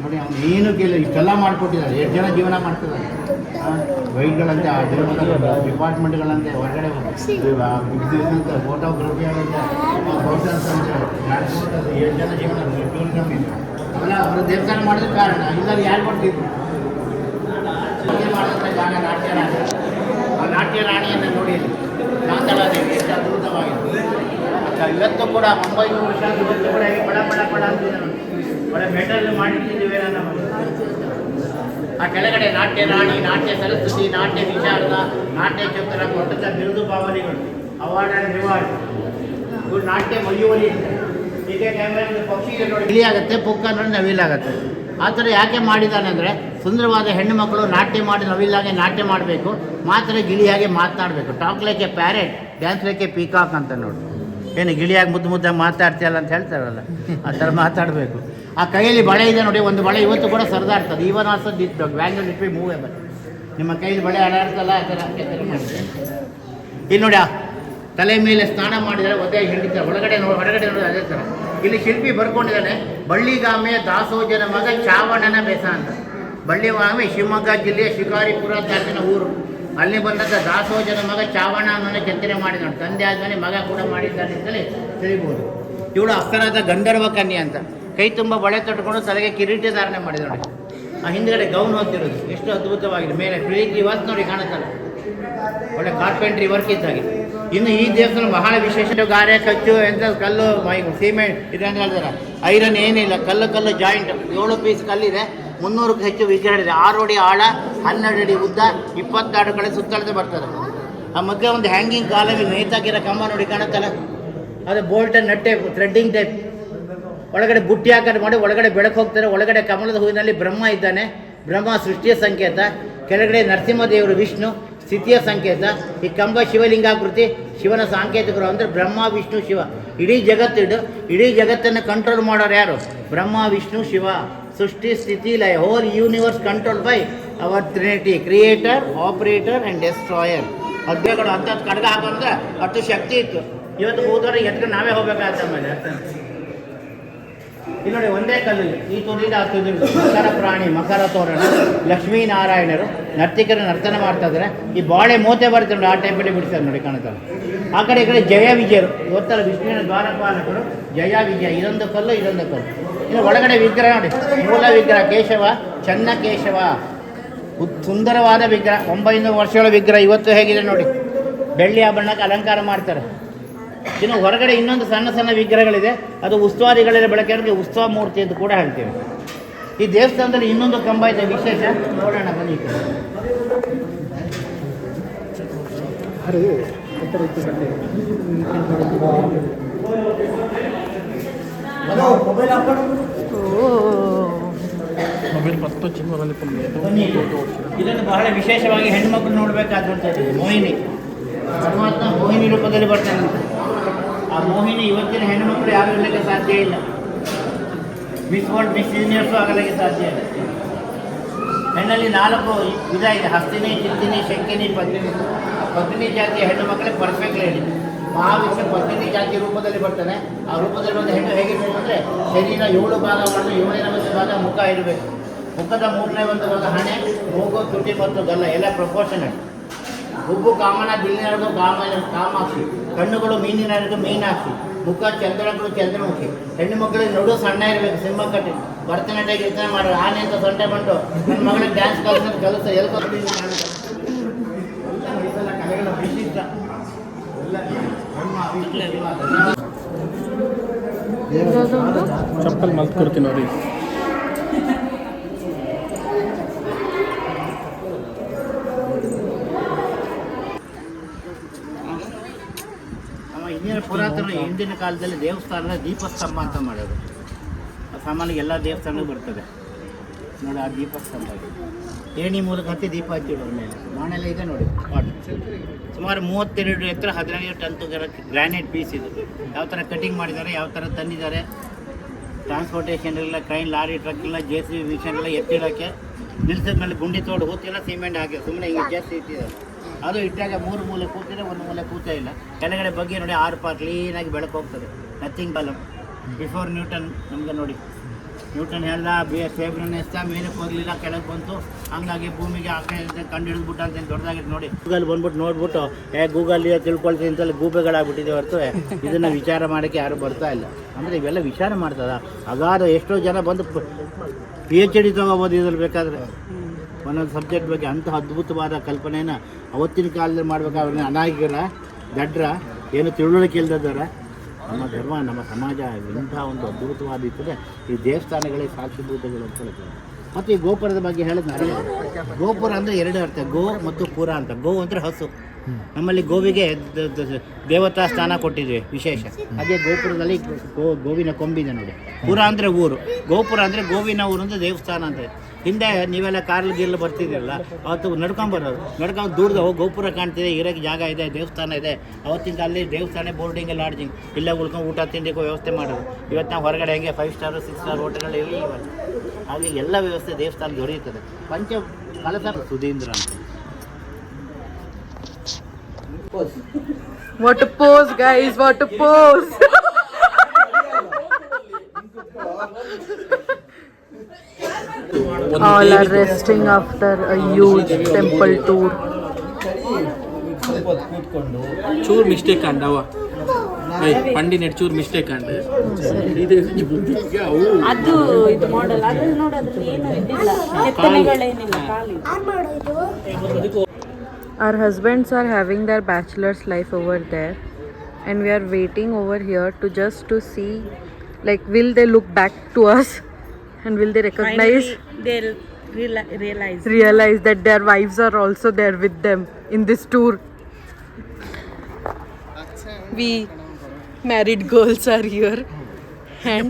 ನೋಡಿ. ಅವ್ನು ಏನು ಕೇಳಿ ಇಷ್ಟೆಲ್ಲ ಮಾಡಿಕೊಟ್ಟಿದ್ದಾರೆ. 2 ಜನ ಜೀವನ ಮಾಡ್ತಿದ್ದಾರೆ. ವೈಟ್ಗಳಂತೆ, ಆ ಡಿಪಾರ್ಟ್ಮೆಂಟ್ಗಳಂತೆ, ಹೊರಗಡೆ ಬಿಸ್ನೆಸ್ ಅಂತ, ಫೋಟೋಗ್ರಫಿ ಆಗುತ್ತೆ, ಹೋಟೆಲ್ಸ್ ಅಂತ, 7 ಜನ ಜೀವನ ಅವೆಲ್ಲ ಅವರು ದೇವಸ್ಥಾನ ಮಾಡಿದ ಕಾರಣ. ಇಲ್ಲರೂ ಯಾರು ಕೊಡ್ತಿದ್ರು ಮಾಡಿದಂಥ ಜಾಗ ನಾಟ್ಯ ರಾಣಿ. ಆ ನಾಟ್ಯ ರಾಣಿಯನ್ನು ನೋಡಿ, ಶಾಂತಲಾದೇವಿ ಎಷ್ಟು ಅದ್ಭುತವಾಗಿದೆ. ಇವತ್ತು ಕೂಡ 900 ವರ್ಷ ಇವತ್ತು ಕೂಡ ಬಡ ಅಂತಿದ್ದಾರೆ. ಒಳ್ಳೆ ಮೆಟಲ್ ಮಾಡಿಟ್ಟಿದ್ದೀವಿ ನಮ್ಮ. ಆ ಕೆಳಗಡೆ ನಾಟ್ಯ ರಾಣಿ, ನಾಟ್ಯ ಸರಸ್ವತಿ, ನಾಟ್ಯ ವಿಶಾರದ, ನಾಟ್ಯ ಚಕ್ರ ಕೊಟ್ಟಂಥ ಬಿರುದು ಭಾವನೆಗಳು, ಅವಾರ್ಡ್ ಆ್ಯಂಡ್ ರಿವಾರ್ಡ್. ಇವ್ರು ನಾಟ್ಯ ಮಯೂರಿ. ಹೀಗೆ ಕ್ಯಾಮ್ರಾ ಪಕ್ಷಿ ನೋಡಿ ಗಿಳಿಯಾಗುತ್ತೆ, ಪುಕ್ಕ ನೋಡಿ ನವಿಲಾಗುತ್ತೆ. ಆ ಥರ ಯಾಕೆ ಮಾಡಿದ್ದಾನೆ ಅಂದರೆ, ಸುಂದರವಾದ ಹೆಣ್ಣು ಮಕ್ಕಳು ನಾಟ್ಯ ಮಾಡಿ ನವಿಲಾಗೆ ನಾಟ್ಯ ಮಾಡಬೇಕು, ಮಾತ್ರ ಗಿಳಿಯಾಗೆ ಮಾತನಾಡಬೇಕು. Talk like A parrot, dance like A peacock ಅಂತ ನೋಡಿ. ಏನು ಗಿಳಿಯಾಗಿ ಮುದ್ದಾಗಿ ಮಾತಾಡ್ತೀಯಲ್ಲ ಅಂತ ಹೇಳ್ತಾರಲ್ಲ, ಆ ಥರ ಮಾತಾಡಬೇಕು. ಆ ಕೈಯಲ್ಲಿ ಬಳೆ ಇದೆ ನೋಡಿ, ಒಂದು ಬಳೆ ಇವತ್ತು ಕೂಡ ಸರಿದಾಡ್ತದೆ. Even also that bangle it be movable. ನಿಮ್ಮ ಕೈಯಲ್ಲಿ ಬಳೆ ಅಡಾಡ್ತಲ್ಲ, ಆ ಥರ ಮಾಡಿದೆ. ಇಲ್ಲಿ ನೋಡಿ, ತಲೆ ಮೇಲೆ ಸ್ನಾನ ಮಾಡಿದರೆ ಒದ್ದೆಯಾಗಿ ಹಿಡಿತಾರೆ. ಹೊರಗಡೆ ನೋಡಿ ಅದೇ ಥರ. ಇಲ್ಲಿ ಶಿಲ್ಪಿ ಬರ್ಕೊಂಡಿದ್ದಾನೆ, ಬಳ್ಳಿಗಾಮೆಯ ದಾಸೋಜನ ಮಗ ಚಾವಣನ ಬೆಸ ಅಂತ. ಬಳ್ಳಿಗಾಮೆ ಶಿವಮೊಗ್ಗ ಜಿಲ್ಲೆಯ ಶಿಕಾರಿಪುರ ತಾಲೂಕಿನ ಊರು. ಅಲ್ಲಿ ಬಂದಂಥ ದಾಸೋಜನ ಮಗ ಚಾವಣ ಅನ್ನೋನೇ ಕೆತ್ತನೆ ಮಾಡಿದ್ದಾನೆ. ತಂದೆ ಆದಮೇಲೆ ಮಗ ಕೂಡ ಮಾಡಿದ್ದಾನೆ ಅಂತಲೇ ತಿಳಿಬೋದು. ಇವಳು ಅಪ್ಸರಾದ ಗಂಧರ್ವ ಕನ್ಯೆ ಅಂತ. ಕೈ ತುಂಬ ಬಳೆ ತೊಟ್ಕೊಂಡು ತಲೆಗೆ ಕಿರೀಟ ಧಾರಣೆ ಮಾಡಿದ ನೋಡಿ. ಆ ಹಿಂದ್ಗಡೆ ಗೌನ್ ಹೊತ್ತಿರೋದು ಎಷ್ಟು ಅದ್ಭುತವಾಗಿದೆ. ಮೇಲೆ ಪ್ರೀತಿ ಇವತ್ತು ನೋಡಿ ಕಾಣುತ್ತಲ್ಲ, ಒಳ್ಳೆ ಕಾರ್ಪೆಂಟ್ರಿ ವರ್ಕ್ ಇದ್ದಾಗೆ. ಇನ್ನು ಈ ದೇವಸ್ಥಾನ ಬಹಳ ವಿಶೇಷ. ಗಾರೆ, ಕಚ್ಚು, ಎಂಥ ಕಲ್ಲು, ಸಿಮೆಂಟ್ ಇದನ್ನು ಹೇಳ್ತಾರೆ. ಐರನ್ ಏನಿಲ್ಲ, ಕಲ್ಲು ಜಾಯಿಂಟ್. 7 ಪೀಸ್ ಕಲ್ಲಿದೆ, 300ಕ್ಕೂ ಹೆಚ್ಚು ವಿಗ್ರಹಗಳಿದೆ. 6 ಅಡಿ ಆಳ, 12 ಅಡಿ ಉದ್ದ, 26 ಕಡೆ ಸುತ್ತಳತೆ ಬರ್ತದೆ. ಆ ಮಧ್ಯೆ ಒಂದು ಹ್ಯಾಂಗಿಂಗ್ ಕಾಲಲ್ಲಿ ನೇತಾಕಿರೋ ಕಂಬ ನೋಡಿ ಕಾಣುತ್ತಲ್ಲ, ಅದು ಬೋಲ್ಟ್ ನಟ್ಟೆ ಥ್ರೆಡ್ಡಿಂಗ್ ಟೈಪ್. ಒಳಗಡೆ ಬುಟ್ಟಿ ಆಕಾರ ಮಾಡಿ ಒಳಗಡೆ ಬೆಳಕು ಹೋಗ್ತಾರೆ. ಒಳಗಡೆ ಕಮಲದ ಹೂವಿನಲ್ಲಿ ಬ್ರಹ್ಮ ಇದ್ದಾನೆ, ಬ್ರಹ್ಮ ಸೃಷ್ಟಿಯ ಸಂಕೇತ. ಕೆಳಗಡೆ ನರಸಿಂಹದೇವರು ವಿಷ್ಣು ಸ್ಥಿತಿಯ ಸಂಕೇತ. ಈ ಕಂಬ ಶಿವಲಿಂಗಾಕೃತಿ, ಶಿವನ ಸಾಂಕೇತಿಕರು ಅಂದರೆ ಬ್ರಹ್ಮ ವಿಷ್ಣು ಶಿವ. ಇಡೀ ಜಗತ್ತನ್ನು ಕಂಟ್ರೋಲ್ ಮಾಡೋರು ಯಾರು? ಬ್ರಹ್ಮ ವಿಷ್ಣು ಶಿವ. ಸೃಷ್ಟಿ ಸ್ಥಿತಿ ಲಯ, whole universe control by our trinity, creator, operator and destroyer. ಅದ್ಭುತಗಳು ಅಂಥದ್ದು ಕಡ್ಗ ಹಾಕೋಂದ್ರೆ ಅಷ್ಟು ಶಕ್ತಿ ಇತ್ತು. ಇವತ್ತು ಹೋದವ್ರೆ ಎತ್ಕೊಂಡು ನಾವೇ ಹೋಗ್ಬೇಕಾಗ್ತದೆ. ಮೇಲೆ ಇಲ್ಲಿ ನೋಡಿ, ಒಂದೇ ಕಲ್ಲು, ಈ ತುದಿಯಿಂದ ಆ ತುದಿದ್ದು ಮಕರ ಪ್ರಾಣಿ, ಮಕರ ತೋರಣ, ಲಕ್ಷ್ಮೀನಾರಾಯಣರು ನರ್ತಿಕರು ನರ್ತನ ಮಾಡ್ತಾ ಇದ್ದಾರೆ. ಈ ಬಾಳೆ ಮೋತೆ ಬರುತ್ತೆ ನೋಡಿ, ಆ ಟೈಪಲ್ಲಿ ಬಿಡ್ತಾರೆ ನೋಡಿ, ಕಾಣುತ್ತಾರೆ. ಆ ಕಡೆ ಈ ಕಡೆ ಜಯ ವಿಜಯರು ಗೊತ್ತಲ್ಲ, ವಿಷ್ಣುವಿನ ದ್ವಾರಪಾಲಕರು ಜಯ ವಿಜಯ. ಇದೊಂದು ಕಲ್ಲು. ಇನ್ನು ಒಳಗಡೆ ವಿಗ್ರಹ ನೋಡಿ, ಮೂಲ ವಿಗ್ರಹ ಕೇಶವ, ಚನ್ನ ಕೇಶವ, ಸುಂದರವಾದ ವಿಗ್ರಹ. 900 ವರ್ಷಗಳ ವಿಗ್ರಹ. ಇವತ್ತು ಹೇಗಿದೆ ನೋಡಿ, ಬೆಳ್ಳಿ ಆಭರಣಕ್ಕೆ ಅಲಂಕಾರ ಮಾಡ್ತಾರೆ. ಇನ್ನು ಹೊರಗಡೆ ಇನ್ನೊಂದು ಸಣ್ಣ ವಿಗ್ರಹಗಳಿದೆ, ಅದು ಉತ್ಸವಾದಿಗಳೆಲ್ಲ ಬೆಳಕಿಗೆ ಉತ್ಸವ ಮೂರ್ತಿ ಅಂತ ಕೂಡ ಹೇಳ್ತೀವಿ. ಈ ದೇವಸ್ಥಾನದಲ್ಲಿ ಇನ್ನೊಂದು ಕಂಬ ಇದೆ ವಿಶೇಷ, ನೋಡೋಣ ಬನ್ನಿ. ಬನ್ನಿ, ಇದನ್ನು ಬಹಳ ವಿಶೇಷವಾಗಿ ಹೆಣ್ಮಕ್ಳು ನೋಡಬೇಕಾದಂಥದ್ದು. ಮೋಹಿನಿ, ಪರಮಾತ್ಮ ಮೋಹಿನಿ ರೂಪದಲ್ಲಿ ಬರ್ತಾನಂತೆ. ಆ ಮೋಹಿನಿ ಇವತ್ತಿನ ಹೆಣ್ಣುಮಕ್ಕಳು ಯಾರು ಇರಲಿಕ್ಕೆ ಸಾಧ್ಯ ಇಲ್ಲ. ಮಿಸ್ ವರ್ಲ್ಡ್, ಮಿಸ್ ಯೂನಿವರ್ಸು ಆಗಲಿಕ್ಕೆ ಸಾಧ್ಯ ಇಲ್ಲ. ಹೆಣ್ಣಲ್ಲಿ 4 ವಿಧ ಇದೆ: ಹಸ್ತಿನಿ, ಚಿಂತಿನಿ, ಶಂಕಿನಿ, ಪದ್ಮಿನಿ. ಪದ್ಮಿನಿ ಜಾತಿಯ ಹೆಣ್ಣು ಮಕ್ಕಳಿಗೆ ಪರ್ಫೆಕ್ಟ್ ಹೇಳಿ. ಮಹಾವಿಷ್ಣು ಪದ್ಮಿನಿ ಜಾತಿ ರೂಪದಲ್ಲಿ ಬರ್ತಾನೆ. ಆ ರೂಪದಲ್ಲಿ ಒಂದು ಹೆಣ್ಣು ಹೇಗಿರಬೇಕು ಅಂದರೆ ಶರೀರ 7 ಭಾಗ ಮಾಡಿ 7ನೇ ಒಂದು ಭಾಗ ಮುಖ ಇರಬೇಕು. ಮುಖದ 3ನೇ ಒಂದು ಭಾಗ ಹಣೆ, ಮೂಗು, ತುಟಿ ಮತ್ತು ಗಲ್ಲ ಎಲ್ಲ ಪ್ರಪೋರ್ಷನಲ್. ಹುಬ್ಬು ಕಾಮನ, ಬಿಲ್ಲಿನರ್ಗು ಕಾಮಾಕ್ಷಿ. ಕಣ್ಣುಗಳು ಮೀನಿನರ್ಗು ಮೀನಾಕ್ಷಿ. ಮುಖ ಚಂದ್ರಗಳು ಚಂದ್ರಮುಖಿ. ಹೆಣ್ಣು ಮಕ್ಕಳಿಗೆ ನಡು ಸಣ್ಣ ಇರಬೇಕು, ಸಿಂಹ ಕಟ್ಟಿ. ಭರತನಾಟ್ಯ ಕೀರ್ತನೆ ಮಾಡೋದು. ಆನೆ ಅಂತ ಸೊಂಟೆ ಬಂದು ನನ್ನ ಮಗಳಿಗೆ ಡ್ಯಾನ್ಸ್ ಕಲಿಸೋದು ಕೆಲಸ ಎಲ್ಕೊ ಕಲೆಗಳ ವಿಶಿಷ್ಟ. ಚಪ್ಪಲ್ ಮಲ್ತ್ ಕೊಡ್ತೀನಿ ನೋಡಿ. ಹಿಂದಿನ ಪುರಾತನ ಹಿಂದಿನ ಕಾಲದಲ್ಲಿ ದೇವಸ್ಥಾನದ ದೀಪಸ್ತಂಭ ಅಂತ ಮಾಡೋದು. ಸಾಮಾನ್ಯ ಎಲ್ಲ ದೇವಸ್ಥಾನಕ್ಕೂ ಬರ್ತದೆ ನೋಡಿ. ಆ ದೀಪಸ್ತಂಭ ಏಣಿ ಮೂಲಕ ಹತ್ತಿ ದೀಪ ಹಚ್ಚಿಡೋದ್ರ ಮೇಲೆ ನಾನೆಲ್ಲ ಇದೆ ನೋಡಿ. ಸುಮಾರು 32 ಎತ್ತರ 15 ಟನ್ ಗ್ರಾನೈಟ್ ಪೀಸ್ ಇದು. ಯಾವ ಥರ ಕಟಿಂಗ್ ಮಾಡಿದ್ದಾರೆ, ಯಾವ ಥರ ತಂದಿದ್ದಾರೆ. ಟ್ರಾನ್ಸ್ಪೋರ್ಟೇಷನ್ ಇಲ್ಲ, ಟ್ರೈನ್, ಲಾರಿ, ಟ್ರಕ್ ಇಲ್ಲ, JCB ಮಿಷನ್ ಎಲ್ಲ ಎತ್ತಿಡೋಕ್ಕೆ. ನಿಲ್ಸಿದ ಮೇಲೆ ಗುಂಡಿ ತೋಡು ಹೂತಿಲ್ಲ, ಸಿಮೆಂಟ್ ಹಾಕಿ ಸುಮ್ಮನೆ ಹಿಂಗೆ ಜಾಸ್ತಿ ಇಟ್ಟಿದ್ದಾರೆ. ಅದು ಇಟ್ಟಾಗ 3 ಮೂಲೆ ಕೂತಿದೆ, 1 ಮೂಲೆ ಕೂತ ಇಲ್ಲ. ಕೆಳಗಡೆ ಬಗ್ಗೆ ನೋಡಿ 6 ಪಾರ್ಟ್ ಕ್ಲೀನಾಗಿ ಬೆಳಕು ಹೋಗ್ತದೆ. ನಥಿಂಗ್ ಬಲಮ್ ಬಿಫೋರ್ ನ್ಯೂಟನ್. ನಮಗೆ ನೋಡಿ ನ್ಯೂಟನ್ ಎಲ್ಲ ಫೇಬ್ರನ್ ಎಸ್ತ ಮೇಲಕ್ಕೆ ಹೋಗಲಿಲ್ಲ, ಕೆಳಗೆ ಬಂತು. ಹಂಗಾಗಿ ಭೂಮಿಗೆ ಕಂಡು ಹಿಡಿದ್ಬಿಟ್ಟು ಅಂತ ದೊಡ್ಡದಾಗಿತ್ತು ನೋಡಿ. ಗೂಗಲ್ ಬಂದ್ಬಿಟ್ಟು ನೋಡ್ಬಿಟ್ಟು ಗೂಗಲ್ ತಿಳ್ಕೊಳ್ತೀನಿ ಅಂತಲ್ಲಿ ಗೂಬೆಗಳಾಗ್ಬಿಟ್ಟಿದೆ ಹೊರತು ಇದನ್ನು ವಿಚಾರ ಮಾಡೋಕ್ಕೆ ಯಾರು ಬರ್ತಾ ಇಲ್ಲ. ಅಂದರೆ ಇವೆಲ್ಲ ವಿಚಾರ ಮಾಡ್ತದ. ಅಗಾಧ ಎಷ್ಟೋ ಜನ ಬಂದು PhD ತೊಗೋಬೋದು ಇದ್ರಲ್ಲಿ ಬೇಕಾದರೆ ಒಂದೊಂದು ಸಬ್ಜೆಕ್ಟ್ ಬಗ್ಗೆ. ಅಂಥ ಅದ್ಭುತವಾದ ಕಲ್ಪನೆಯನ್ನು ಅವತ್ತಿನ ಕಾಲದಲ್ಲಿ ಮಾಡಬೇಕಾದ್ರೆ ಅನಾಗಿರ ದಡ್ರ ಏನು ತಿಳುವಳಿಕೆ ಇಲ್ದದಾರ. ನಮ್ಮ ಧರ್ಮ, ನಮ್ಮ ಸಮಾಜ ಇಂಥ ಒಂದು ಅದ್ಭುತವಾದ ಇರ್ತದೆ. ಈ ದೇವಸ್ಥಾನಗಳೇ ಸಾಕ್ಷಿಭೂತಗಳು ಅಂತ ಹೇಳ್ತಾರೆ. ಮತ್ತು ಈ ಗೋಪುರದ ಬಗ್ಗೆ ಹೇಳಿದ್ನಾರೆ, ಗೋಪುರ ಅಂದರೆ 2 ಅರ್ಥ, ಗೋ ಮತ್ತು ಪುರ ಅಂತ. ಗೋ ಅಂದರೆ ಹಸು. ನಮ್ಮಲ್ಲಿ ಗೋವಿಗೆ ದೇವತಾ ಸ್ಥಾನ ಕೊಟ್ಟಿದ್ವಿ ವಿಶೇಷ. ಅದೇ ಗೋಪುರದಲ್ಲಿ ಗೋವಿನ ಕೊಂಬಿದೆ ನೋಡಿ. ಪುರ ಅಂದರೆ ಊರು, ಗೋಪುರ ಅಂದರೆ ಗೋವಿನ ಊರು ಅಂದರೆ ದೇವಸ್ಥಾನ ಅಂತ. ಹಿಂದೆ ನೀವೆಲ್ಲ ಕಾರ್ಗಿಲ್ಲ ಬರ್ತಿದ್ರಲ್ಲ, ಅವತ್ತು ನಡ್ಕೊಂಬರೋದು. ನಡ್ಕೊಂಡು ದೂರದ ಹೋಗಿ ಗೋಪುರ ಕಾಣ್ತಿದೆ, ಇರೋಕ್ಕೆ ಜಾಗ ಇದೆ, ದೇವಸ್ಥಾನ ಇದೆ. ಅವತ್ತಿನ ಅಲ್ಲಿ ದೇವಸ್ಥಾನ, ಬೋರ್ಡಿಂಗ್, ಲಾಡ್ಜಿಂಗ್ ಇಲ್ಲ ಉಳ್ಕೊಂಡು ಊಟ ತಿಂಡಿಗೂ ವ್ಯವಸ್ಥೆ ಮಾಡೋದು. ಇವತ್ತು ನಾವು ಹೊರಗಡೆ ಹೆಂಗೆ 5 ಸ್ಟಾರ್ 6 ಸ್ಟಾರ್ ಹೋಟೆಲ್ಗಳು ಇರಲಿ ಇವತ್ತು. ಹಾಗೆ ಎಲ್ಲ ವ್ಯವಸ್ಥೆ ದೇವಸ್ಥಾನ ದೊರೆಯುತ್ತದೆ. ಪಂಚ ಕಲಸ ಸುಧೀಂದ್ರ ಅಂತ. What a pose, guys! What a pose! All are resting after a huge temple tour. ಚೂರ್ ಮಿಸ್ಟೇಕ್ ಅಂಡವ ಪಂಡಿನ ಚೂರ್ ಮಿಸ್ಟೇಕ್ ಅಂಡ ಅದು ಇದು ಮಾಡಲ್ ಅದು ನೋಡೋದು ಏನು ಇದಿಲ್ಲ, ಕೆತ್ತನೆಗಳೇನಿಲ್ಲ ಖಾಲಿ. Our husbands are having their bachelor's life over there, and we are waiting over here to see, like, will they look back to us, and will they recognize? Finally, they'll realize that their wives are also there with them in this tour. We married girls are here, and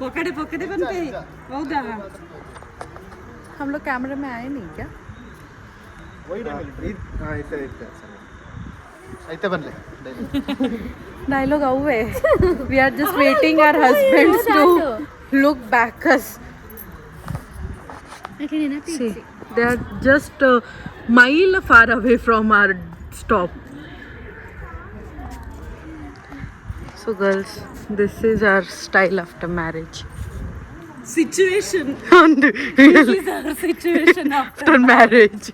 पकड़े पकड़े बनते हौदा. हम लोग कैमरे में आए नहीं क्या? Dialogue away. We are just waiting our husbands to look back us. See, they are just a mile far away from our stop. So girls, this is our style after marriage. Situation. This is our situation after marriage.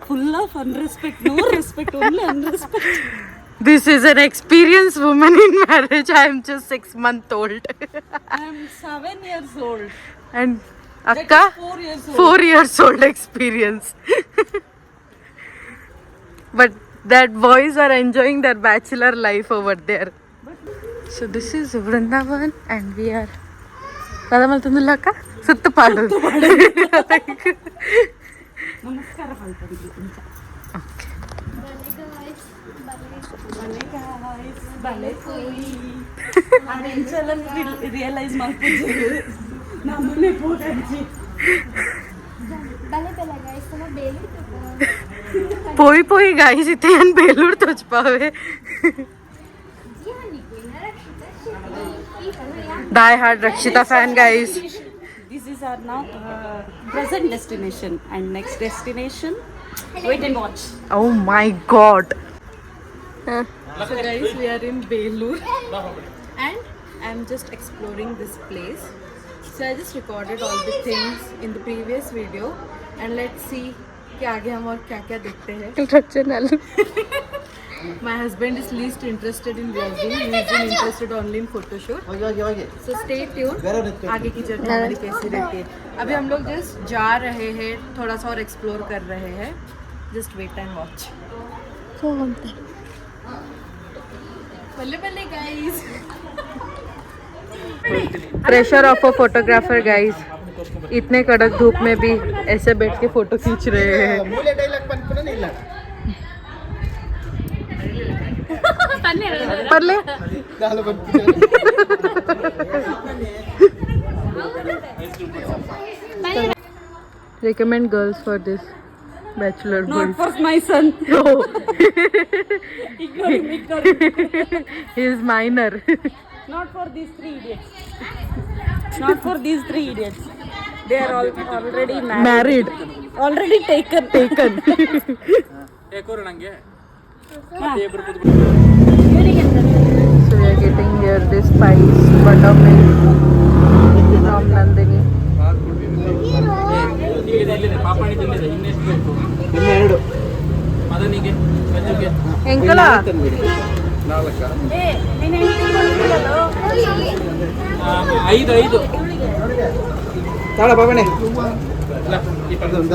Full of unrespect, no respect, only unrespect. This is an experienced woman in marriage. I am just 6 months old. I am 7 years old. And Akka, 4 years old. 4 years old experience. But that boys are enjoying their bachelor life over there. So this is Vrindavan and we are Radhamaltundulaka Suttu Padu. ನಮಸ್ಕಾರ ಮಾಡ್ತೀನಿ ರಿಯಲೈಸ್ ಮಾಡ್ತಿದ್ದೀವಿ ನಮ್ಮನೆ ಪೋಟಂಜಿ पोई पोई गाइस इथे यान बेलूर तोच पावे डाई हार्ड रक्षिता fan guys. This is our now present destination and next destination. Wait and watch. Oh my god. So guys, we are in Belur and I'm just exploring this place. So I just recorded all the things in the previous video and let's see कि आगे हम और क्या-क्या देखते हैं. My husband is least interested in vlogging. He is interested only in photo shoot. So stay tuned. आगे की जर्नी हमारी कैसी रहती है. अभी हम लोग जस्ट जा रहे हैं, थोड़ा सा और एक्सप्लोर कर रहे हैं. Just wait and watch. बल्ले guys. Pressure of a photographer guys. इतने कड़क धूप में भी ऐसे बैठ के फोटो खींच रहे हैं. पढ़ले recommend girls for this bachelor Not boys. for my son. No. Ignore him. He is minor. Not for these three idiots. Not for these three idiots. They are all already married. Already taken. ಏಕೋರು ನಂಗೆ So we are getting here this spice buttermilk from Nandini. ಇಲ್ಲಿದೆ ಪಾಪಣಿ ತಿಂದಿದೆ ಇನ್ನೆಷ್ಟು ಬೇಕು ಮದನಿಗೆ ಮಂಜುಗೆ Enkala. ಐದು ತಾಳ ಪಾಪಣೆ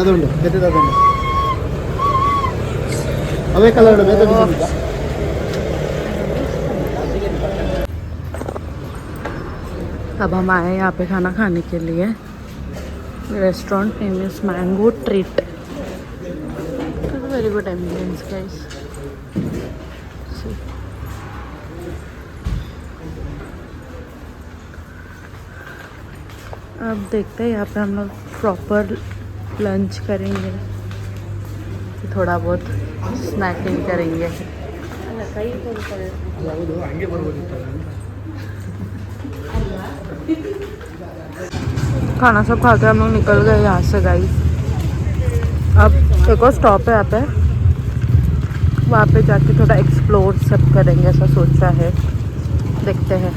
അതുണ്ട് തെറ്റതുണ്ട് ಅವೇ ಕಲರ್ अब हम आए यहाँ पे खाना खाने के लिए. Restaurant name is mango treat. Very good ambience guys. अब देखते हैं यहाँ पे हम लोग प्रॉपर लंच करेंगे, थोड़ा बहुत स्नैकिंग करेंगे. खाना सब खा के हम लोग निकल गए यहाँ से गाइस. अब एक और स्टॉप है यहाँ पे, वहाँ पे जाके थोड़ा एक्सप्लोर सब करेंगे ऐसा सोचा है. देखते हैं.